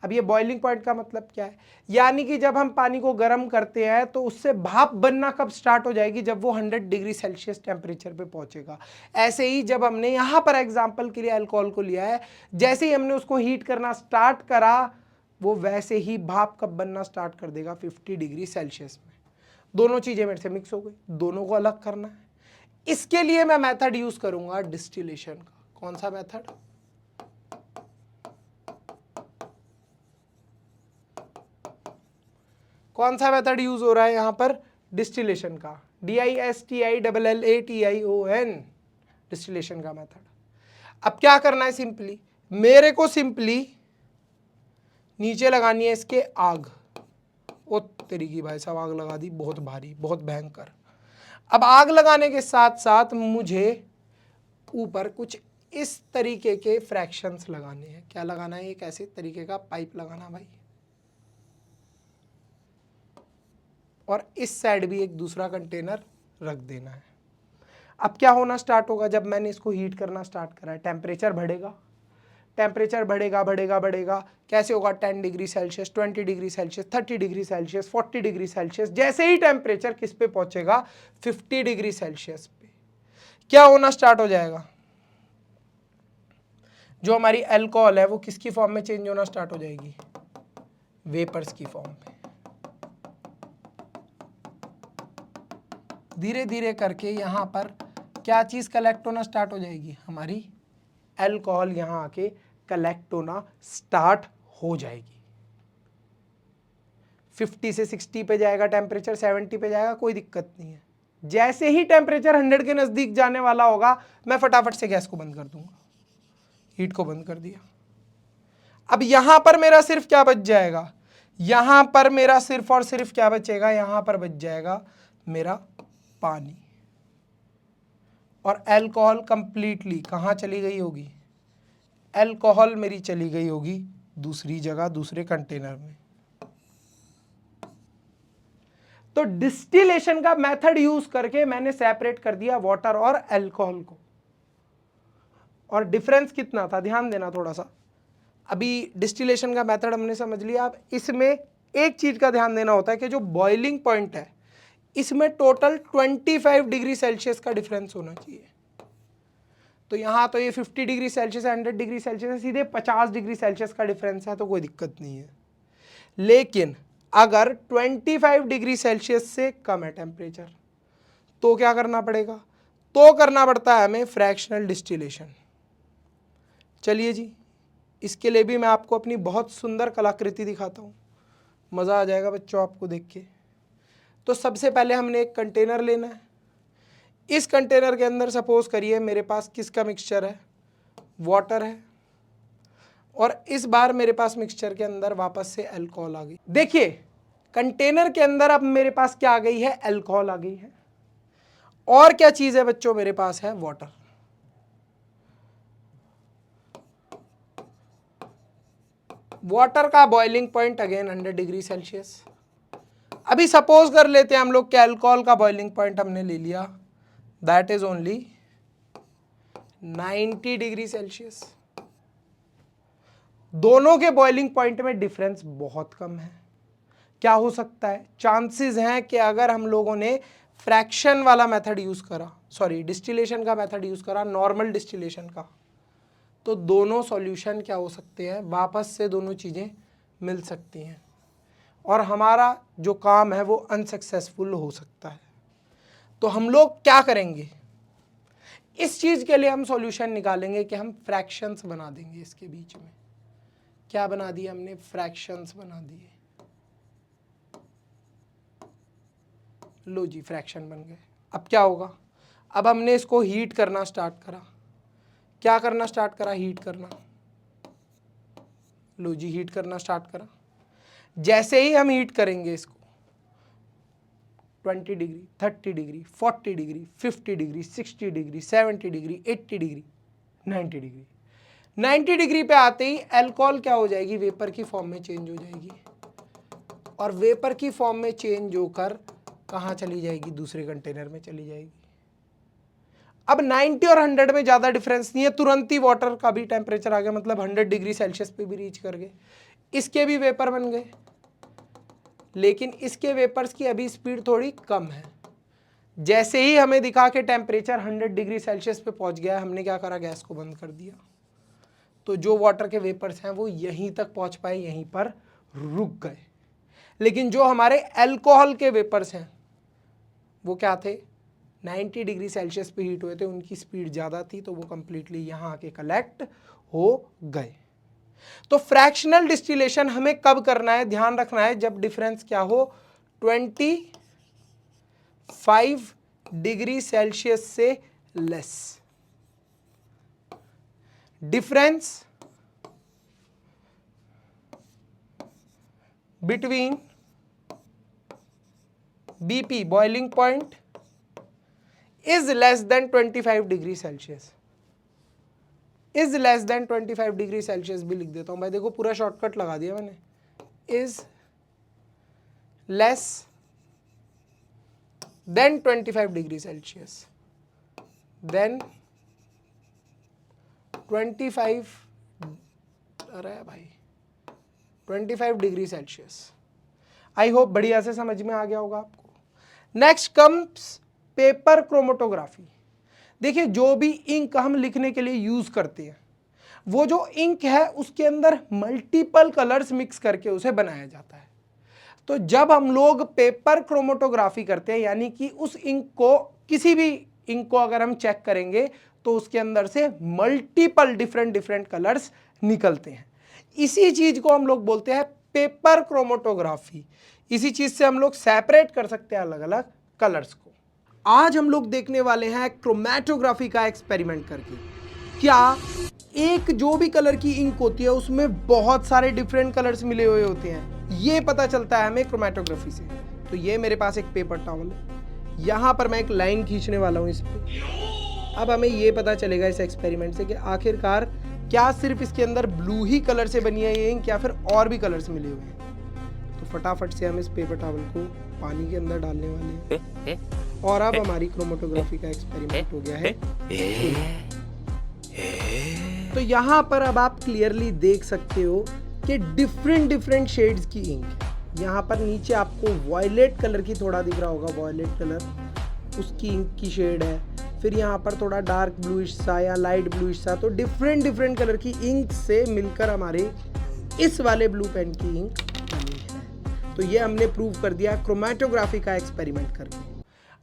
S1: अब ये बॉइलिंग पॉइंट का मतलब क्या है? यानी कि जब हम पानी को गर्म करते हैं तो उससे भाप बनना कब स्टार्ट हो जाएगी? जब वो 100 डिग्री सेल्सियस टेम्परेचर पे पहुंचेगा। ऐसे ही जब हमने यहाँ पर एग्जांपल के लिए अल्कोहल को लिया है, जैसे ही हमने उसको हीट करना स्टार्ट करा, वो वैसे ही भाप कब बनना स्टार्ट कर देगा? 50 डिग्री सेल्सियस में। दोनों चीजें मेरे से मिक्स हो गई, दोनों को अलग करना है। इसके लिए मैं मेथड यूज करूंगा डिस्टिलेशन का। कौन सा मेथड? कौन सा मेथड यूज हो रहा है यहां पर? डिस्टिलेशन का। DISTILLATION, डिस्टिलेशन का मेथड। अब क्या करना है? सिंपली मेरे को सिंपली नीचे लगानी है इसके आग। ओ तेरी की भाई साहब, आग लगा दी, बहुत भारी, बहुत भयंकर। अब आग लगाने के साथ साथ मुझे ऊपर कुछ इस तरीके के फ्रैक्शंस लगाने हैं। क्या लगाना है? एक ऐसे तरीके का पाइप लगाना भाई, और इस साइड भी एक दूसरा कंटेनर रख देना है। अब क्या होना स्टार्ट होगा? जब मैंने इसको हीट करना स्टार्ट करा है, टेम्परेचर बढ़ेगा। टेम्परेचर बढ़ेगा बढ़ेगा बढ़ेगा, कैसे होगा, 10 degree Celsius, 20 degree Celsius, 30 degree Celsius, 40 degree Celsius. जैसे ही टेम्परेचर किस पे पहुंचेगा, 50 डिग्री सेल्सियस पे, क्या होना स्टार्ट हो जाएगा, जो हमारी अल्कोहल है वो किसकी फॉर्म में चेंज होना स्टार्ट हो जाएगी, वेपर्स की फॉर्म में। धीरे धीरे करके यहां पर क्या चीज कलेक्ट होना स्टार्ट हो जाएगी, हमारी अल्कोहल यहां आके कलेक्ट होना स्टार्ट हो जाएगी। 50 से 60 पे जाएगा टेम्परेचर, 70 पे जाएगा, कोई दिक्कत नहीं है। जैसे ही टेम्परेचर 100 के नजदीक जाने वाला होगा, मैं फटाफट से गैस को बंद कर दूंगा, हीट को बंद कर दिया। अब यहां पर मेरा सिर्फ क्या बच जाएगा, यहां पर मेरा सिर्फ और सिर्फ क्या बचेगा, यहां पर बच जाएगा मेरा पानी। और अल्कोहल कंप्लीटली कहां चली गई होगी, अल्कोहल मेरी चली गई होगी दूसरी जगह, दूसरे कंटेनर में। तो डिस्टिलेशन का मेथड यूज करके मैंने सेपरेट कर दिया वाटर और अल्कोहल को। और डिफरेंस कितना था, ध्यान देना थोड़ा सा। अभी डिस्टिलेशन का मेथड हमने समझ लिया। अब इसमें एक चीज का ध्यान देना होता है कि जो बॉइलिंग पॉइंट है इसमें टोटल 25 डिग्री सेल्सियस का डिफरेंस होना चाहिए। तो यहां तो ये 50 डिग्री सेल्सियस है, 100 डिग्री सेल्सियस है, सीधे 50 डिग्री सेल्सियस का डिफरेंस है, तो कोई दिक्कत नहीं है। लेकिन अगर 25 डिग्री सेल्सियस से कम है टेम्परेचर, तो क्या करना पड़ेगा, तो करना पड़ता है हमें फ्रैक्शनल डिस्टिलेशन। चलिए जी, इसके लिए भी मैं आपको अपनी बहुत सुंदर कलाकृति दिखाता हूँ, मज़ा आ जाएगा बच्चों आपको देख के। तो सबसे पहले हमने एक कंटेनर लेना है। इस कंटेनर के अंदर सपोज करिए मेरे पास किसका मिक्सचर है, वाटर है, और इस बार मेरे पास मिक्सचर के अंदर वापस से अल्कोहल आ गई। देखिए कंटेनर के अंदर अब मेरे पास क्या आ गई है, अल्कोहल आ गई है। और क्या चीज़ है बच्चों, मेरे पास है वाटर। वाटर का boiling point again 100 degree Celsius. अभी सपोज कर लेते हैं हम लोग कि अल्कोहल का बॉइलिंग पॉइंट हमने ले लिया, that is only 90 degree Celsius. दोनों के बॉइलिंग पॉइंट में डिफरेंस बहुत कम है। क्या हो सकता है, चांसेस हैं कि अगर हम लोगों ने फ्रैक्शन वाला मेथड यूज करा, सॉरी डिस्टिलेशन का मेथड यूज करा, नॉर्मल डिस्टिलेशन का, तो दोनों सॉल्यूशन क्या हो सकते हैं, वापस से दोनों चीज़ें मिल सकती हैं और हमारा जो काम है वो अनसक्सेसफुल हो सकता है। तो हम लोग क्या करेंगे, इस चीज़ के लिए हम सॉल्यूशन निकालेंगे कि हम फ्रैक्शंस बना देंगे इसके बीच में। क्या बना दिए हमने, फ्रैक्शंस बना दिए। लो जी, फ्रैक्शन बन गए। अब क्या होगा, अब हमने इसको हीट करना स्टार्ट करा। क्या करना स्टार्ट करा, हीट करना। लो जी, हीट करना स्टार्ट करा। जैसे ही हम हीट करेंगे इसको 20 degree, 30 degree, 40 degree, 50 degree, 60 degree, 70 degree, 80 degree, 90 degree, 90 degree पे आते ही अल्कोहल क्या हो जाएगी, वेपर की फॉर्म में चेंज हो जाएगी। और वेपर की फॉर्म में चेंज होकर कहाँ चली जाएगी, दूसरे कंटेनर में चली जाएगी। अब 90 और 100 में ज़्यादा डिफरेंस नहीं है, तुरंत ही वाटर का भी टेम्परेचर आ गया, मतलब 100 डिग्री सेल्सियस पे भी रीच कर गए। इसके भी वेपर बन गए, लेकिन इसके वेपर्स की अभी स्पीड थोड़ी कम है। जैसे ही हमें दिखा कि टेम्परेचर 100 डिग्री सेल्सियस पे पहुंच गया, हमने क्या करा, गैस को बंद कर दिया। तो जो वाटर के वेपर्स हैं वो यहीं तक पहुंच पाए, यहीं पर रुक गए। लेकिन जो हमारे अल्कोहल के वेपर्स हैं वो क्या थे, 90 डिग्री सेल्सियस पे हीट हुए थे, उनकी स्पीड ज़्यादा थी, तो वो कंप्लीटली यहाँ आके कलेक्ट हो गए। तो फ्रैक्शनल डिस्टिलेशन हमें कब करना है, ध्यान रखना है, जब डिफरेंस क्या हो, 25 डिग्री सेल्सियस से less. Difference between BP boiling point is less than 25 degree Celsius. Is less than 25 degree Celsius भी लिख देता हूं भाई, देखो पूरा शॉर्टकट लगा दिया मैंने। Is less than 25 degree Celsius, then 25 अरे भाई 25 डिग्री सेल्सियस। आई होप बढ़िया से समझ में आ गया होगा आपको। Next comes paper chromatography. देखिए जो भी इंक हम लिखने के लिए यूज करते हैं, वो जो इंक है उसके अंदर मल्टीपल कलर्स मिक्स करके उसे बनाया जाता है। तो जब हम लोग पेपर क्रोमेटोग्राफी करते हैं, यानी कि उस इंक को, किसी भी इंक को अगर हम चेक करेंगे तो उसके अंदर से मल्टीपल डिफरेंट कलर्स निकलते हैं। इसी चीज को हम लोग बोलते हैं पेपर क्रोमेटोग्राफी। इसी चीज से हम लोग सेपरेट कर सकते हैं अलग अलग कलर्स को। आज हम लोग देखने वाले हैं क्रोमेटोग्राफी का एक्सपेरिमेंट करके। क्या एक जो भी कलर की इंक होती है उसमें बहुत सारे डिफरेंट कलर्स मिले हुए होते हैं, ये पता चलता है हमें क्रोमेटोग्राफी से। तो ये मेरे पास एक पेपर टॉवल है, यहां पर मैं एक लाइन खींचने वाला हूं इस पे। अब हमें ये पता चलेगा इस एक्सपेरिमेंट से कि आखिरकार क्या सिर्फ इसके अंदर ब्लू ही कलर से बनी है ये इंक, या फिर और भी कलर्स मिले हुए हैं। तो फटाफट से हम इस पेपर टॉवल को पानी के अंदर डालने वाले हैं और अब हमारी क्रोमेटोग्राफी का एक्सपेरिमेंट हो गया है। तो यहाँ पर अब आप क्लियरली देख सकते हो कि डिफरेंट शेड्स की इंक है। यहाँ पर नीचे आपको वॉयलेट कलर की थोड़ा दिख रहा होगा, वॉयलेट कलर उसकी इंक की शेड है। फिर यहाँ पर थोड़ा डार्क ब्लूइश सा या लाइट ब्लूइश सा, तो डिफरेंट कलर की इंक से मिलकर हमारे इस वाले ब्लू पेन की इंक बनी है। तो ये हमने प्रूव कर दिया क्रोमेटोग्राफी का एक्सपेरिमेंट करके।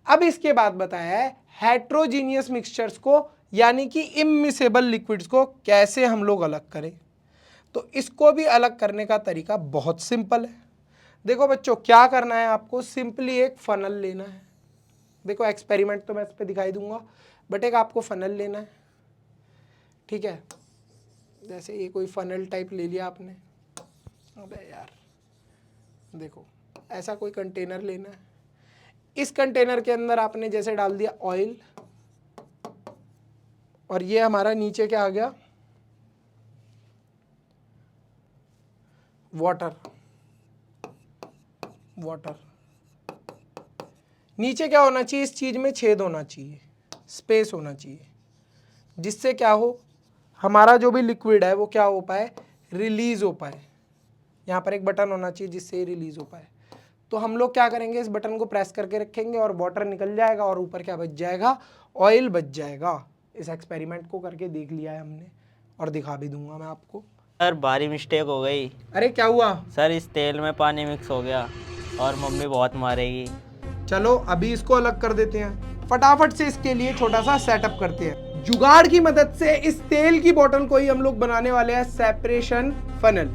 S1: अब इसके बाद बताया है हेट्रोजीनियस मिक्सचर्स को, यानी कि इमिसेबल लिक्विड्स को कैसे हम लोग अलग करें। तो इसको भी अलग करने का तरीका बहुत सिंपल है। देखो बच्चों, क्या करना है आपको, सिंपली एक फनल लेना है। देखो एक्सपेरिमेंट तो मैं इस पर दिखाई दूंगा, बट एक आपको फनल लेना है, ठीक है। जैसे ये कोई फनल टाइप ले लिया आपने। अबे यार देखो, ऐसा कोई कंटेनर लेना है। इस कंटेनर के अंदर आपने जैसे डाल दिया ऑयल, और ये हमारा नीचे क्या आ गया, वाटर। नीचे क्या होना चाहिए, इस चीज में छेद होना चाहिए, स्पेस होना चाहिए, जिससे क्या हो, हमारा जो भी लिक्विड है वो क्या हो पाए, रिलीज हो पाए। यहाँ पर एक बटन होना चाहिए जिससे रिलीज हो पाए। तो हम लोग क्या करेंगे, इस बटन को प्रेस करके रखेंगे और वाटर निकल जाएगा और ऊपर क्या बच जाएगा, ऑयल बच जाएगा। इस एक्सपेरिमेंट को करके देख लिया है हमने और दिखा भी दूंगा मैं आपको।
S2: सर भारी मिस्टेक हो गई।
S1: अरे क्या हुआ
S2: सर इस तेल में पानी मिक्स हो गया और मम्मी बहुत मारेगी।
S1: चलो अभी इसको अलग कर देते हैं। फटाफट से इसके लिए छोटा सा सेटअप करते हैं। जुगाड़ की मदद से इस तेल की बोतल को ही हम लोग बनाने वाले हैं सेपरेशन फनल।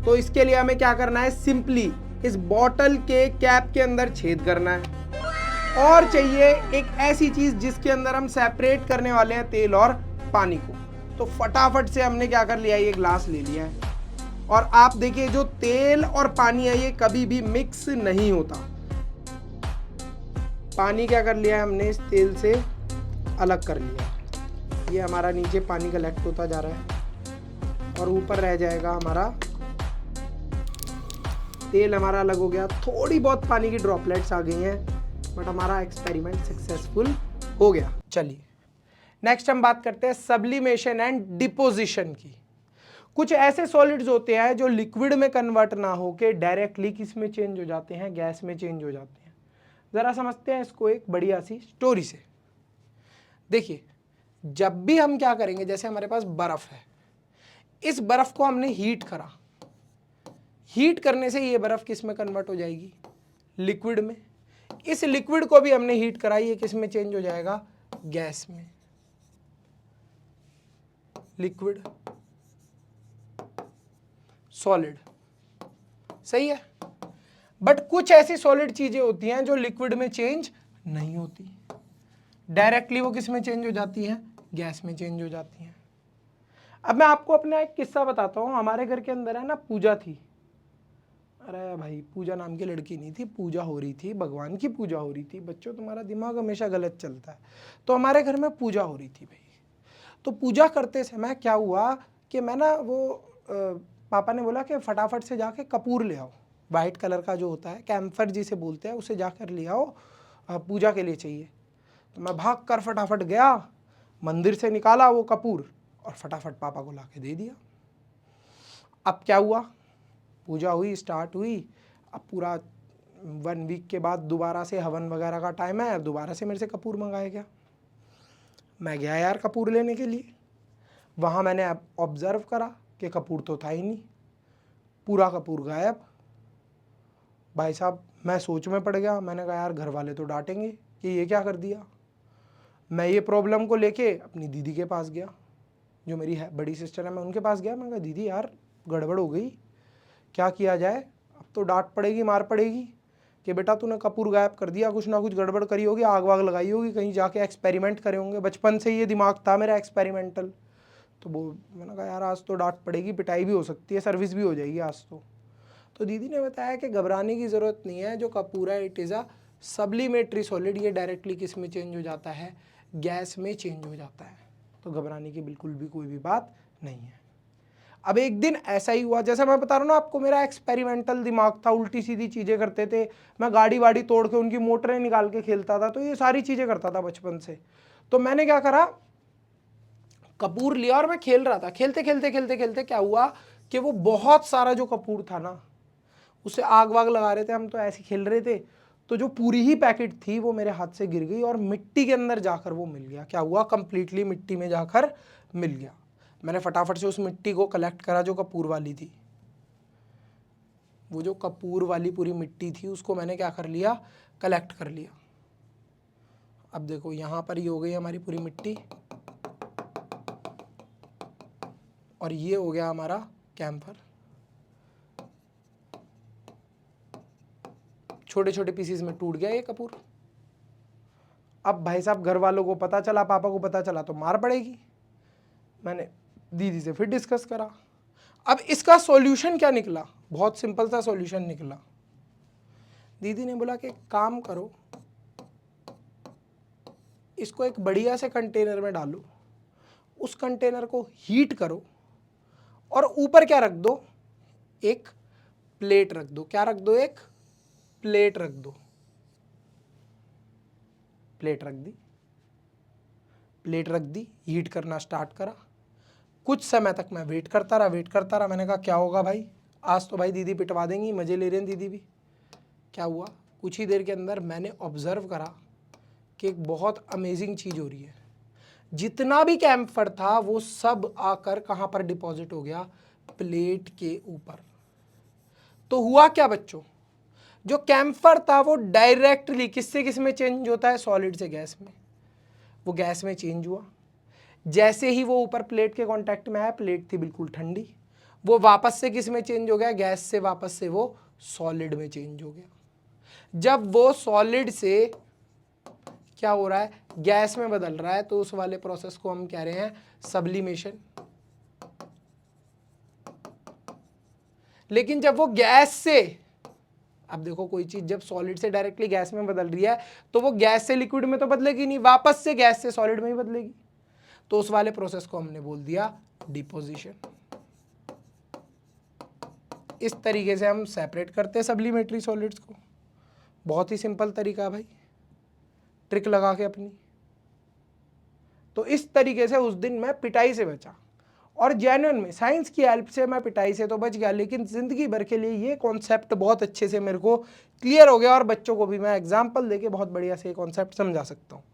S1: तो इसके लिए हमें क्या करना है, सिंपली इस बोतल के कैप के अंदर छेद करना है, और चाहिए एक ऐसी चीज जिसके अंदर हम सेपरेट करने वाले हैं तेल और पानी को। तो फटाफट से हमने क्या कर लिया, ये ग्लास ले लिया है, और आप देखिए जो तेल और पानी है ये कभी भी मिक्स नहीं होता। पानी क्या कर लिया है हमने, इस तेल से अलग कर लिया। ये हमारा नीचे पानी कलेक्ट होता जा रहा है और ऊपर रह जाएगा हमारा तेल। हमारा अलग हो गया, थोड़ी बहुत पानी की ड्रॉपलेट्स आ गई हैं, बट हमारा एक्सपेरिमेंट सक्सेसफुल हो गया। चलिए नेक्स्ट हम बात करते हैं सब्लिमेशन एंड डिपोजिशन की। कुछ ऐसे सॉलिड्स होते हैं जो लिक्विड में कन्वर्ट ना होके डायरेक्टली किस में चेंज हो जाते हैं, गैस में चेंज हो जाते हैं। जरा समझते हैं इसको एक बढ़िया सी स्टोरी से। देखिए जब भी हम क्या करेंगे, जैसे हमारे पास बर्फ है, इस बर्फ को हमने हीट करा, हीट करने से ये बर्फ किस में कन्वर्ट हो जाएगी, लिक्विड में। इस लिक्विड को भी हमने हीट करा, ये किस में चेंज हो जाएगा, गैस में। लिक्विड सॉलिड, सही है। बट कुछ ऐसी सॉलिड चीजें होती हैं जो लिक्विड में चेंज नहीं होती, डायरेक्टली वो किस में चेंज हो जाती हैं, गैस में चेंज हो जाती हैं। अब मैं आपको अपना एक किस्सा बताता हूँ। हमारे घर के अंदर है ना पूजा थी। अरे भाई पूजा नाम की लड़की नहीं थी, पूजा हो रही थी, भगवान की पूजा हो रही थी। बच्चों तुम्हारा दिमाग हमेशा गलत चलता है। तो हमारे घर में पूजा हो रही थी भाई। तो पूजा करते समय क्या हुआ कि मैं ना पापा ने बोला कि फटाफट से जाके कपूर ले आओ, वाइट कलर का जो होता है, कैम्फर जिसे बोलते हैं, उसे जाकर ले आओ, पूजा के लिए चाहिए। तो मैं भाग कर फटाफट गया, मंदिर से निकाला वो कपूर और फटाफट पापा को ला के दे दिया। अब क्या हुआ, पूजा हुई, स्टार्ट हुई। अब पूरा 1 वीक के बाद दोबारा से हवन वगैरह का टाइम है, दोबारा से मेरे से कपूर मंगाया गया। मैं गया यार कपूर लेने के लिए। वहाँ मैंने ऑब्जर्व करा कि कपूर तो था ही नहीं, पूरा कपूर गायब। भाई साहब मैं सोच में पड़ गया। मैंने कहा यार घर वाले तो डांटेंगे कि ये क्या कर दिया। मैं ये प्रॉब्लम को लेके अपनी दीदी के पास गया, जो मेरी बड़ी सिस्टर है, मैं उनके पास गया। मैं कहा दीदी यार गड़बड़ हो गई, क्या किया जाए, अब तो डांट पड़ेगी, मार पड़ेगी कि बेटा तूने कपूर गायब कर दिया, कुछ ना कुछ गड़बड़ करी होगी, आग वाग लगाई होगी, कहीं जाके एक्सपेरिमेंट करे होंगे। बचपन से ये दिमाग था मेरा एक्सपेरिमेंटल। तो वो मैंने कहा यार आज तो डांट पड़ेगी, पिटाई भी हो सकती है, सर्विस भी हो जाएगी आज तो दीदी ने बताया कि घबराने की ज़रूरत नहीं है, जो कपूर है इट इज़ अ सब्लिमेटरी सॉलिड, ये डायरेक्टली किस में चेंज हो जाता है, गैस में चेंज हो जाता है, तो घबराने की बिल्कुल भी कोई भी बात नहीं है। अब एक दिन ऐसा ही हुआ, जैसा मैं बता रहा हूँ ना आपको, मेरा एक्सपेरिमेंटल दिमाग था, उल्टी सीधी चीज़ें करते थे, मैं गाड़ी वाड़ी तोड़ के उनकी मोटरें निकाल के खेलता था, तो ये सारी चीज़ें करता था बचपन से। तो मैंने क्या करा, कपूर लिया और मैं खेल रहा था। खेलते खेलते खेलते खेलते क्या हुआ कि वो बहुत सारा जो कपूर था ना, उसे आग वाग लगा रहे थे हम, तो ऐसे खेल रहे थे, तो जो पूरी ही पैकेट थी वो मेरे हाथ से गिर गई और मिट्टी के अंदर जाकर वो मिल गया। क्या हुआ, कंप्लीटली मिट्टी में जाकर मिल गया। मैंने फटाफट से उस मिट्टी को कलेक्ट करा जो कपूर वाली थी। वो जो कपूर वाली पूरी मिट्टी थी उसको मैंने क्या कर लिया, कलेक्ट कर लिया। अब देखो यहाँ पर ये हो गई हमारी पूरी मिट्टी और ये हो गया हमारा कैम्फर। छोटे छोटे पीसीज में टूट गया ये कपूर। अब भाई साहब घर वालों को पता चला, पापा को पता चला तो मार पड़ेगी। मैंने दीदी से फिर डिस्कस करा। अब इसका सॉल्यूशन क्या निकला, बहुत सिंपल सा सॉल्यूशन निकला। दीदी ने बोला कि काम करो, इसको एक बढ़िया से कंटेनर में डालो, उस कंटेनर को हीट करो और ऊपर क्या रख दो, एक प्लेट रख दो। क्या रख दो, एक प्लेट रख दो। प्लेट रख दी, प्लेट रख दी, हीट करना स्टार्ट करा। कुछ समय तक मैं वेट करता रहा। मैंने कहा क्या होगा भाई, आज तो भाई दीदी पिटवा देंगी, मजे ले रहे हैं दीदी भी। क्या हुआ, कुछ ही देर के अंदर मैंने ऑब्जर्व करा कि एक बहुत अमेजिंग चीज़ हो रही है। जितना भी कैम्फर था वो सब आकर कहाँ पर डिपॉजिट हो गया, प्लेट के ऊपर। तो हुआ क्या बच्चों, जो कैम्फर था वो डायरेक्टली किससे किस में चेंज होता है, सॉलिड से गैस में। वो गैस में चेंज हुआ। जैसे ही वो ऊपर प्लेट के कांटेक्ट में आया, प्लेट थी बिल्कुल ठंडी, वो वापस से किस में चेंज हो गया, गैस से वापस से वो सॉलिड में चेंज हो गया। जब वो सॉलिड से क्या हो रहा है, गैस में बदल रहा है, तो उस वाले प्रोसेस को हम कह रहे हैं सब्लिमेशन। लेकिन जब वो गैस से, अब देखो कोई चीज जब सॉलिड से डायरेक्टली गैस में बदल रही है तो वो गैस से लिक्विड में तो बदलेगी नहीं, वापस से गैस से सॉलिड में ही बदलेगी। तो उस वाले प्रोसेस को हमने बोल दिया डिपोजिशन। इस तरीके से हम सेपरेट करते हैं सब्लिमेटरी सॉलिड्स को। बहुत ही सिंपल तरीका है भाई, ट्रिक लगा के अपनी। तो इस तरीके से उस दिन मैं पिटाई से बचा, और जेन्युइन में साइंस की हेल्प से मैं पिटाई से तो बच गया, लेकिन ज़िंदगी भर के लिए ये कॉन्सेप्ट बहुत अच्छे से मेरे को क्लियर हो गया, और बच्चों को भी मैं एग्जांपल देके बहुत बढ़िया से कॉन्सेप्ट समझा सकता हूँ।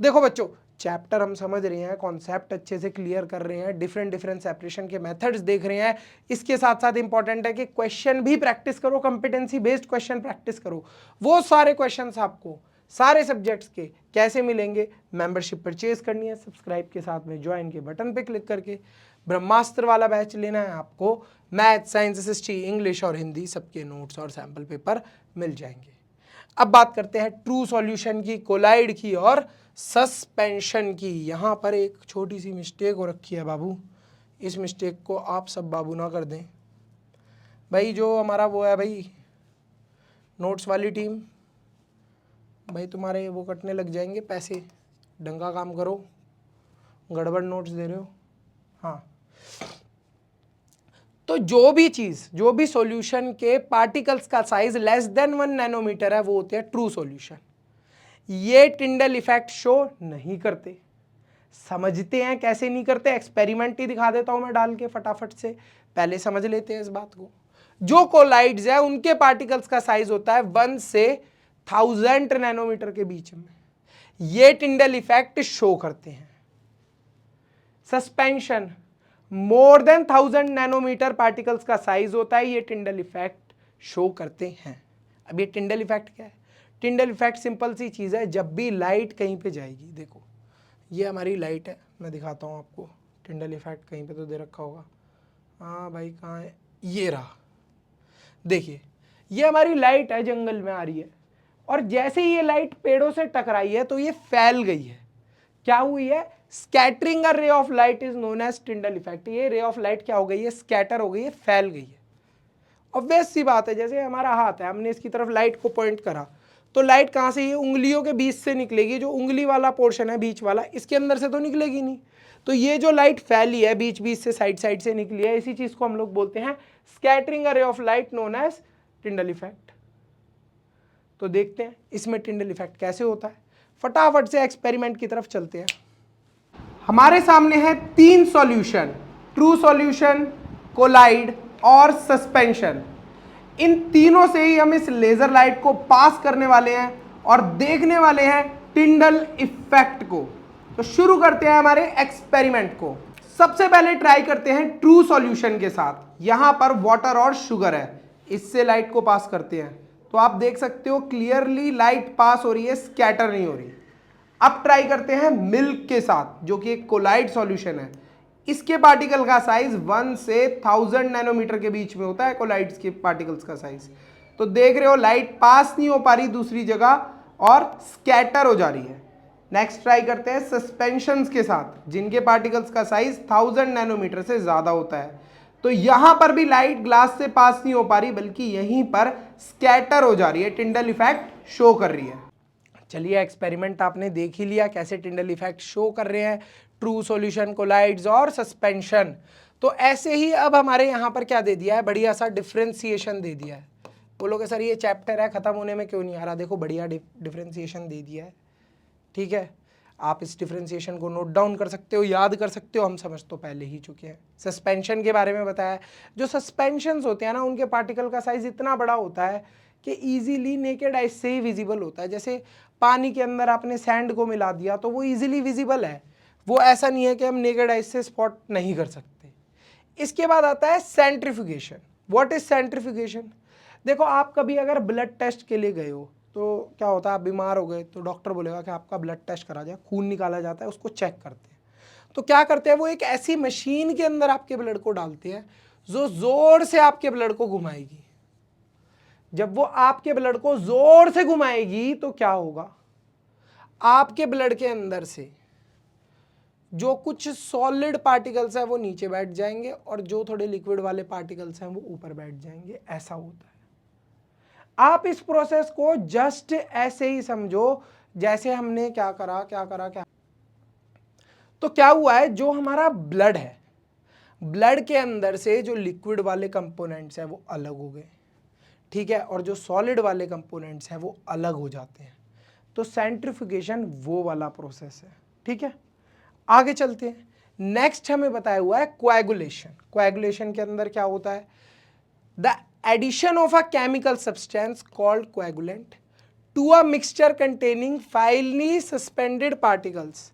S1: देखो बच्चों, चैप्टर हम समझ रहे हैं, कॉन्सेप्ट अच्छे से क्लियर कर रहे हैं, डिफरेंट सेपरेशन के मेथड्स देख रहे हैं। इसके साथ साथ इंपॉर्टेंट है कि क्वेश्चन भी प्रैक्टिस करो, कॉम्पिटेंसी बेस्ड क्वेश्चन प्रैक्टिस करो। वो सारे क्वेश्चन आपको सारे सब्जेक्ट्स के कैसे मिलेंगे, मेंबरशिप परचेज करनी है, सब्सक्राइब के साथ में ज्वाइन के बटन पे क्लिक करके। ब्रह्मास्त्र वाला बैच लेना है आपको, मैथ, साइंस, हिस्ट्री, इंग्लिश और हिंदी सबके नोट्स और सैम्पल पेपर मिल जाएंगे। अब बात करते हैं ट्रू सॉल्यूशन की, कोलाइड की और सस्पेंशन की। यहाँ पर एक छोटी सी मिस्टेक हो रखी है बाबू, इस मिस्टेक को आप सब बाबू ना कर दें भाई। जो हमारा वो है भाई नोट्स वाली टीम, भाई तुम्हारे वो कटने लग जाएंगे पैसे, ढंगा काम करो, गड़बड़ नोट्स दे रहे हो। हाँ, तो जो भी चीज़, जो भी सॉल्यूशन के पार्टिकल्स का साइज लेस देन 1 नैनोमीटर है वो होते हैं ट्रू सॉल्यूशन। ये टिंडल इफेक्ट शो नहीं करते। समझते हैं कैसे नहीं करते, एक्सपेरिमेंट ही दिखा देता हूं मैं डाल के फटाफट से, पहले समझ लेते हैं इस बात को। जो कोलाइड्स है उनके पार्टिकल्स का साइज होता है 1 से 1000 नैनोमीटर के बीच में। ये टिंडल इफेक्ट शो करते हैं। Suspension more than 1000 nanometre particles का साइज होता है, ये टिंडल इफेक्ट शो करते हैं। अब ये टिंडल इफेक्ट क्या है? टिंडल इफेक्ट सिंपल सी चीज़ है, जब भी लाइट कहीं पे जाएगी, देखो ये हमारी लाइट है, मैं दिखाता हूँ आपको। टिंडल इफेक्ट कहीं पे तो दे रखा होगा, हाँ भाई कहाँ है, ये रहा। देखिए ये हमारी लाइट है, जंगल में आ रही है, और जैसे ही ये लाइट पेड़ों से टकराई है तो ये फैल गई है। क्या हुई है? Scattering a ray of light is known as Tyndall effect. ये रे ऑफ लाइट क्या हो गई है? स्कैटर हो गई है, फैल गई है। ऑब्वियस सी बात है, जैसे हमारा हाथ है, हमने इसकी तरफ लाइट को पॉइंट करा तो लाइट कहाँ से? ये उंगलियों के बीच से निकलेगी। जो उंगली वाला पोर्शन है, बीच वाला, इसके अंदर से तो निकलेगी नहीं। तो ये जो लाइट फैली है, बीच बीच से, साइड साइड से निकली है, इसी चीज को हम लोग बोलते हैं scattering a ray of light known as Tyndall effect. तो देखते हैं इसमें टिंडल इफेक्ट कैसे होता है। फटाफट से एक्सपेरिमेंट की तरफ चलते हैं। हमारे सामने है 3 सॉल्यूशन, ट्रू सॉल्यूशन, कोलाइड और सस्पेंशन। इन तीनों से ही हम इस लेजर लाइट को पास करने वाले हैं और देखने वाले हैं टिंडल इफेक्ट को। तो शुरू करते हैं हमारे एक्सपेरिमेंट को। सबसे पहले ट्राई करते हैं ट्रू सॉल्यूशन के साथ। यहां पर वाटर और शुगर है, इससे लाइट को पास करते हैं। तो आप देख सकते हो क्लियरली लाइट पास हो रही है, स्कैटर नहीं हो रही। अब ट्राई करते हैं मिल्क के साथ, जो कि एक कोलाइड सॉल्यूशन है। इसके पार्टिकल का साइज 1 से 1000 नैनोमीटर के बीच में होता है कोलाइड्स के पार्टिकल्स का साइज। तो देख रहे हो लाइट पास नहीं हो पा रही दूसरी जगह और स्कैटर हो जा रही है। नेक्स्ट ट्राई करते हैं सस्पेंशंस के साथ, जिनके पार्टिकल्स का साइज 1000 नैनोमीटर से ज्यादा होता है। तो यहां पर भी लाइट ग्लास से पास नहीं हो पा रही, बल्कि यहीं पर स्कैटर हो जा रही है, टिंडल इफेक्ट शो कर रही है। चलिए एक्सपेरिमेंट आपने देख ही लिया कैसे टिंडल इफेक्ट शो कर रहे हैं, ट्रू सॉल्यूशन, कोलाइड्स और सस्पेंशन। तो ऐसे ही अब हमारे यहाँ पर क्या दे दिया है? बढ़िया सा डिफ्रेंसिएशन दे दिया है। बोलोगे सर ये चैप्टर है, खत्म होने में क्यों नहीं आ रहा? देखो बढ़िया डिफ्रेंसिएशन दे दिया है, ठीक है। आप इस डिफ्रेंसिएशन को नोट डाउन कर सकते हो, याद कर सकते हो, हम समझ तो पहले ही चुके हैं। सस्पेंशन के बारे में बताया। जो सस्पेंशंस होते हैं ना, उनके पार्टिकल का साइज इतना बड़ा होता है कि इजीली नेकेड आई से ही विजिबल होता है। जैसे पानी के अंदर आपने सैंड को मिला दिया तो वो इजीली विजिबल है, वो ऐसा नहीं है कि हम नेकेड आई से स्पॉट नहीं कर सकते। इसके बाद आता है सेंट्रीफ्यूगेशन। What is centrifugation? देखो आप कभी अगर ब्लड टेस्ट के लिए गए हो तो क्या होता है, आप बीमार हो गए तो डॉक्टर बोलेगा कि आपका ब्लड टेस्ट करा जाए, खून निकाला जाता है, उसको चेक करते हैं। तो क्या करते हैं, वो एक ऐसी मशीन के अंदर आपके ब्लड को डालते हैं जो जोर से आपके ब्लड को घुमाएगी। जब वो आपके ब्लड को जोर से घुमाएगी तो क्या होगा, आपके ब्लड के अंदर से जो कुछ सॉलिड पार्टिकल्स हैं वो नीचे बैठ जाएंगे और जो थोड़े लिक्विड वाले पार्टिकल्स हैं वो ऊपर बैठ जाएंगे। ऐसा होता है। आप इस प्रोसेस को जस्ट ऐसे ही समझो जैसे हमने क्या करा। तो क्या हुआ है, जो हमारा ब्लड है, ब्लड के अंदर से जो लिक्विड वाले कंपोनेंट्स हैं वो अलग हो गए, ठीक है, और जो सॉलिड वाले कंपोनेंट्स हैं वो अलग हो जाते हैं। तो सेंट्रीफ्यूगेशन वो वाला प्रोसेस है, ठीक है। आगे चलते हैं। नेक्स्ट हमें बताया हुआ है कोएगुलेशन। कोएगुलेशन के अंदर क्या होता है? The addition of a chemical substance called coagulant to a mixture containing finely suspended particles.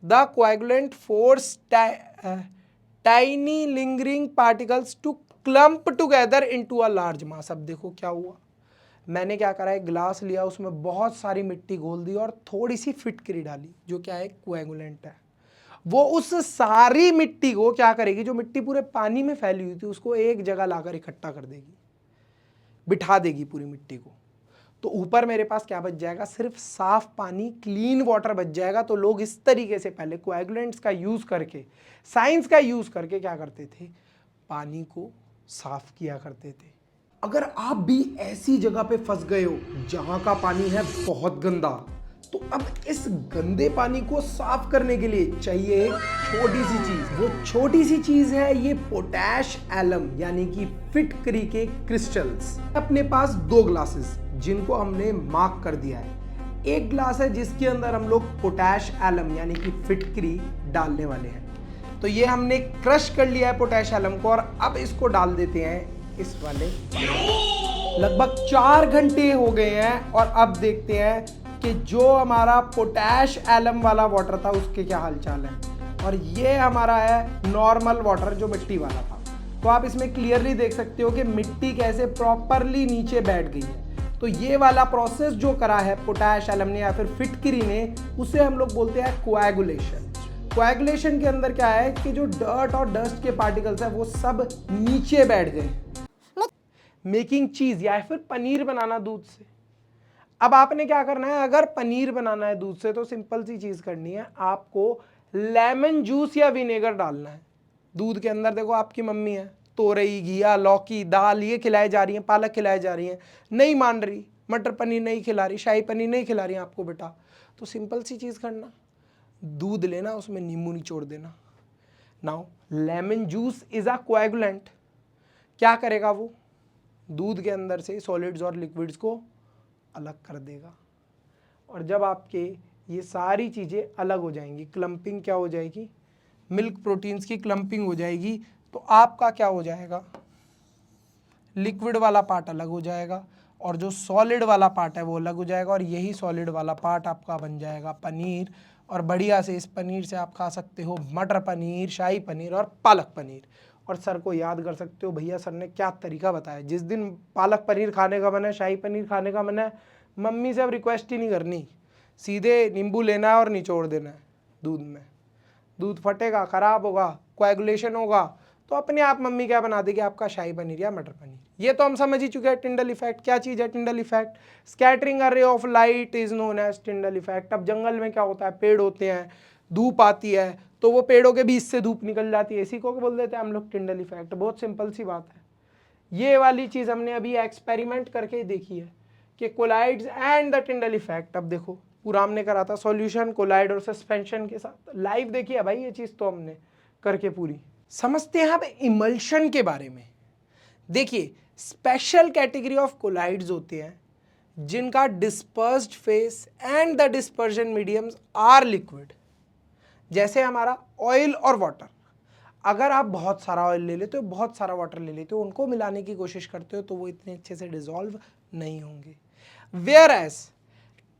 S1: The coagulant force tiny lingering particles to clump together into a large mass. अब देखो क्या हुआ, मैंने क्या करा, एक ग्लास लिया, उसमें बहुत सारी मिट्टी घोल दी और थोड़ी सी फिटकरी डाली, जो क्या है, कोएगुलेंट है। वो उस सारी मिट्टी को क्या करेगी, जो मिट्टी पूरे पानी में फैली हुई थी उसको एक जगह लाकर इकट्ठा कर देगी, बिठा देगी पूरी मिट्टी को। तो ऊपर मेरे पास क्या बच जाएगा, सिर्फ साफ पानी, क्लीन वाटर बच जाएगा। तो लोग इस तरीके से पहले कोएगुलेंट्स का यूज करके, साइंस का यूज करके क्या करते थे, पानी को साफ किया करते थे। अगर आप भी ऐसी जगह पे फंस गए हो जहां का पानी है बहुत गंदा, तो अब इस गंदे पानी को साफ करने के लिए चाहिए एक छोटी सी चीज। वो छोटी सी चीज है ये पोटैश एलम, यानी कि फिटकरी के क्रिस्टल्स। अपने पास 2 ग्लासेस जिनको हमने मार्क कर दिया है। एक ग्लास है जिसके अंदर हम लोग पोटैश एलम यानी कि फिटकरी डालने वाले हैं। तो ये हमने क्रश कर लिया है पोटैश एलम को और अब इसको डाल देते हैं इस वाले। लगभग 4 घंटे हो गए हैं और अब देखते हैं कि जो हमारा पोटैश एलम वाला वाटर था उसके क्या हालचाल है। और ये हमारा है नॉर्मल वाटर जो मिट्टी वाला था। तो आप इसमें क्लियरली देख सकते हो कि मिट्टी कैसे प्रॉपरली नीचे बैठ गई है। तो ये वाला प्रोसेस जो करा है पोटैश एलम ने या फिर फिटकरी ने, उसे हम लोग बोलते हैं कोएगुलेशन। कोएगुलेशन के अंदर क्या है कि जो डर्ट और डस्ट के पार्टिकल्स हैं वो सब नीचे बैठ गए। मेकिंग चीज या फिर पनीर बनाना दूध से। अब आपने क्या करना है, अगर पनीर बनाना है दूध से तो सिंपल सी चीज करनी है, आपको लेमन जूस या विनेगर डालना है दूध के अंदर। देखो आपकी मम्मी है, तोरई, घिया, लौकी, दाल ये खिलाई जा रही है, पालक खिलाई जा रही है, नहीं मान रही, मटर पनीर नहीं खिला रही, शाही पनीर नहीं खिला रही आपको बेटा, तो सिंपल सी चीज़ करना, दूध लेना, उसमें नींबू निचोड़ देना। Now lemon juice is a coagulant. क्या करेगा वो, दूध के अंदर से सॉलिड्स और लिक्विड्स को अलग कर देगा। और जब आपके ये सारी चीज़ें अलग हो जाएंगी, क्लम्पिंग क्या हो जाएगी, मिल्क प्रोटीन्स की क्लम्पिंग हो जाएगी, तो आपका क्या हो जाएगा, लिक्विड वाला पार्ट अलग हो जाएगा और जो सॉलिड वाला पार्ट है वो अलग हो जाएगा। और यही सॉलिड वाला पार्ट आपका बन जाएगा पनीर। और बढ़िया से इस पनीर से आप खा सकते हो मटर पनीर, शाही पनीर और पालक पनीर। और सर को याद कर सकते हो, भैया सर ने क्या तरीका बताया। जिस दिन पालक पनीर खाने का मन है, शाही पनीर खाने का मन है, मम्मी से अब रिक्वेस्ट ही नहीं करनी, सीधे नींबू लेना है और निचोड़ देना है दूध में। दूध फटेगा, खराब होगा, कोएगुलेशन होगा, तो अपने आप मम्मी क्या बना देगी, आपका शाही पनीर या मटर पनीर। ये तो हम समझ ही चुके हैं टिंडल इफेक्ट। क्या चीज़ है Tyndall effect, scattering a ray of light is known as Tyndall effect. अब जंगल में क्या होता है, पेड़ होते हैं, धूप आती है तो वो पेड़ों के बीच से धूप निकल जाती है, इसी को बोल देते हैं हम लोग टिंडल इफेक्ट। बहुत सिंपल सी बात है। ये वाली चीज़ हमने अभी एक्सपेरिमेंट करके ही देखी है कि colloids and the Tyndall effect. अब देखो पूरा हमने करा था सॉल्यूशन, कोलाइड और सस्पेंशन के साथ, लाइव देखी है भाई ये चीज़ तो हमने करके पूरी। समझते हैं अब इमल्शन के बारे में। देखिए स्पेशल कैटेगरी ऑफ कोलाइड्स होते हैं जिनका dispersed phase and the dispersion mediums are liquid. जैसे हमारा ऑयल और वाटर, अगर आप बहुत सारा ऑयल ले लेते हो, बहुत सारा वाटर ले लेते हो, उनको मिलाने की कोशिश करते हो तो वो इतने अच्छे से डिसॉल्व नहीं होंगे। वेयर एज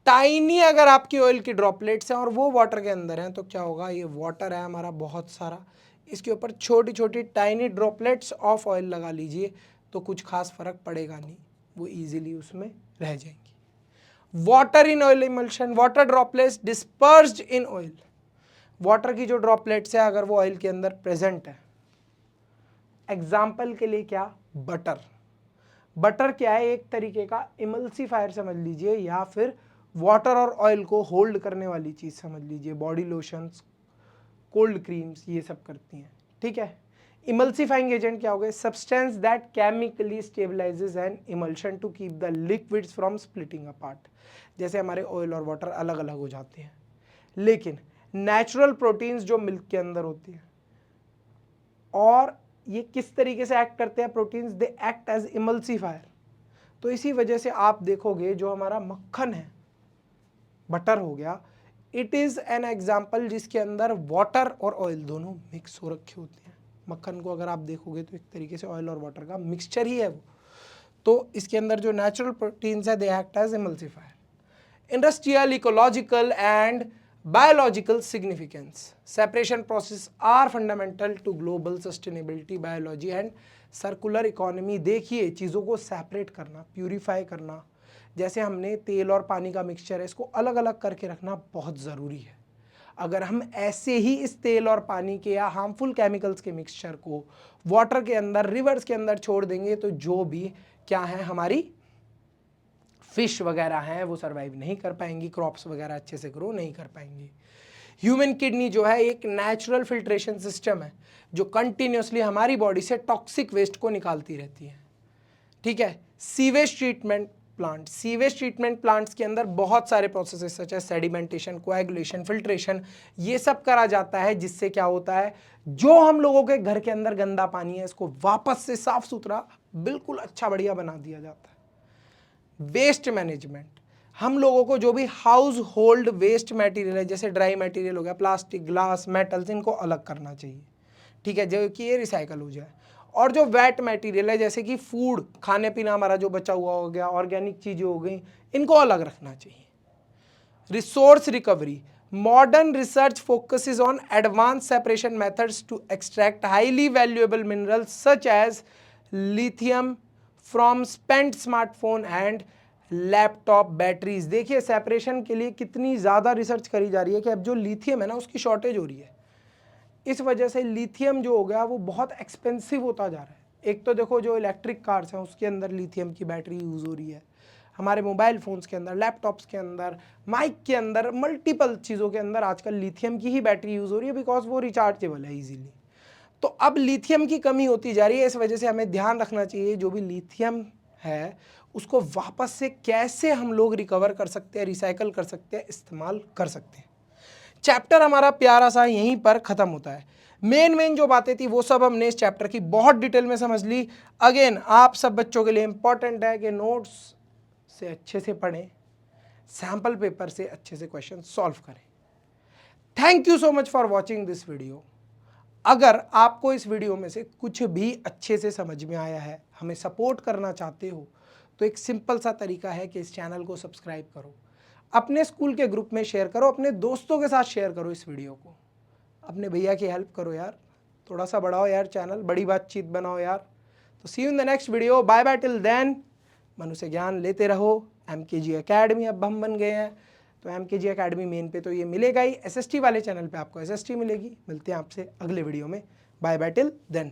S1: टाइनी अगर आपकी ऑयल की ड्रॉपलेट्स हैं और वो वाटर के अंदर हैं तो क्या होगा, ये वाटर है हमारा बहुत सारा, इसके ऊपर छोटी छोटी टाइनी ड्रॉपलेट्स ऑफ ऑयल लगा लीजिए तो कुछ खास फर्क पड़ेगा नहीं, वो इजीली उसमें रह जाएंगी। Water in oil emulsion, water droplets dispersed in oil. Water की जो ड्रॉपलेट्स है अगर वो ऑयल के अंदर प्रेजेंट है, एग्जाम्पल के लिए क्या, बटर। बटर क्या है, एक तरीके का इमल्सिफायर समझ लीजिए या फिर वाटर और ऑयल को होल्ड करने वाली चीज़ समझ लीजिए। बॉडी लोशंस, कोल्ड क्रीम्स ये सब करती हैं, ठीक है। इमल्सिफाइंग एजेंट क्या हो गए, substance that chemically stabilises an emulsion to keep the liquids from splitting apart. जैसे हमारे ऑयल और वाटर अलग अलग हो जाते हैं, लेकिन नेचुरल प्रोटीन्स जो मिल्क के अंदर होती हैं, और ये किस तरीके से एक्ट करते हैं proteins, they act as emulsifier. तो इसी वजह से आप देखोगे जो हमारा मक्खन है, बटर हो गया, इट इज़ एन एग्जाम्पल जिसके अंदर वाटर और ऑयल दोनों मिक्स हो रखे होते हैं। मक्खन को अगर आप देखोगे तो एक तरीके से ऑयल और वाटर का मिक्सचर ही है वो। तो इसके अंदर जो नेचुरल प्रोटीन्स है, they act as emulsifier. Industrial, ecological and biological significance, separation process are fundamental to global sustainability, biology and circular economy। देखिए चीज़ों को सेपरेट करना, प्यूरिफाई करना, जैसे हमने तेल और पानी का मिक्सचर है, इसको अलग अलग करके रखना बहुत ज़रूरी है। अगर हम ऐसे ही इस तेल और पानी के या हार्मफुल केमिकल्स के मिक्सचर को वाटर के अंदर, रिवर्स के अंदर छोड़ देंगे तो जो भी क्या है, हमारी फिश वगैरह हैं वो सरवाइव नहीं कर पाएंगी, क्रॉप्स वगैरह अच्छे से ग्रो नहीं कर पाएंगी। ह्यूमन किडनी जो है एक नेचुरल फिल्ट्रेशन सिस्टम है जो कंटिन्यूसली हमारी बॉडी से टॉक्सिक वेस्ट को निकालती रहती है, ठीक है। Sewage treatment plant, sewage treatment plants के अंदर बहुत सारे प्रोसेसेस सच है सेडिमेंटेशन, कोएगुलेशन, फिल्ट्रेशन, ये सब करा जाता है, जिससे क्या होता है, जो हम लोगों के घर के अंदर गंदा पानी है इसको वापस से साफ सुथरा बिल्कुल अच्छा बढ़िया बना दिया जाता है। वेस्ट मैनेजमेंट, हम लोगों को जो भी हाउस होल्ड वेस्ट मटेरियल है, जैसे ड्राई मटेरियल हो गया, प्लास्टिक, ग्लास, मेटल्स, इनको अलग करना चाहिए। ठीक है, जो कि ये रिसाइकल हो जाए। और जो वेट मटेरियल है जैसे कि फूड, खाने पीना हमारा जो बचा हुआ हो गया, ऑर्गेनिक चीज़ें हो गई, इनको अलग रखना चाहिए। Resource recovery, modern research focuses on advanced separation methods to extract highly valuable minerals such as lithium from spent smartphone and laptop batteries. देखिए सेपरेशन के लिए कितनी ज़्यादा रिसर्च करी जा रही है कि अब जो लिथियम है ना उसकी शॉर्टेज हो रही है। इस वजह से लिथियम जो हो गया वो बहुत एक्सपेंसिव होता जा रहा है। एक तो देखो जो इलेक्ट्रिक कार्स हैं उसके अंदर लिथियम की बैटरी यूज़ हो रही है, हमारे मोबाइल फ़ोन्स के अंदर, लैपटॉप्स के अंदर, माइक के अंदर, मल्टीपल चीज़ों के अंदर आजकल लिथियम की ही बैटरी यूज़ हो रही है बिकॉज वो रिचार्जेबल है ईजीली। तो अब लिथियम की कमी होती जा रही है, इस वजह से हमें ध्यान रखना चाहिए जो भी लिथियम है उसको वापस से कैसे हम लोग रिकवर कर सकते हैं, रिसाइकल कर सकते हैं, इस्तेमाल कर सकते हैं। चैप्टर हमारा प्यारा सा यहीं पर ख़त्म होता है। मेन जो बातें थी वो सब हमने इस चैप्टर की बहुत डिटेल में समझ ली। अगेन आप सब बच्चों के लिए इंपॉर्टेंट है कि नोट्स से अच्छे से पढ़ें, सैम्पल पेपर से अच्छे से क्वेश्चन सॉल्व करें। Thank you so much for watching this video. अगर आपको इस वीडियो में से कुछ भी अच्छे से समझ में आया है, हमें सपोर्ट करना चाहते हो, तो एक सिंपल सा तरीका है कि इस चैनल को सब्सक्राइब करो, अपने स्कूल के ग्रुप में शेयर करो, अपने दोस्तों के साथ शेयर करो इस वीडियो को, अपने भैया की हेल्प करो यार, थोड़ा सा बढ़ाओ यार चैनल, बड़ी बातचीत बनाओ यार। तो see you in the next video, bye bye till then. मनुष्य ज्ञान लेते रहो। MKG एकेडमी अब हम बन गए हैं, तो MKG एकेडमी मेन पे तो ये मिलेगा ही, SST वाले चैनल पे आपको SST मिलेगी। मिलते हैं आपसे अगले वीडियो में, बाय बाय टिल देन।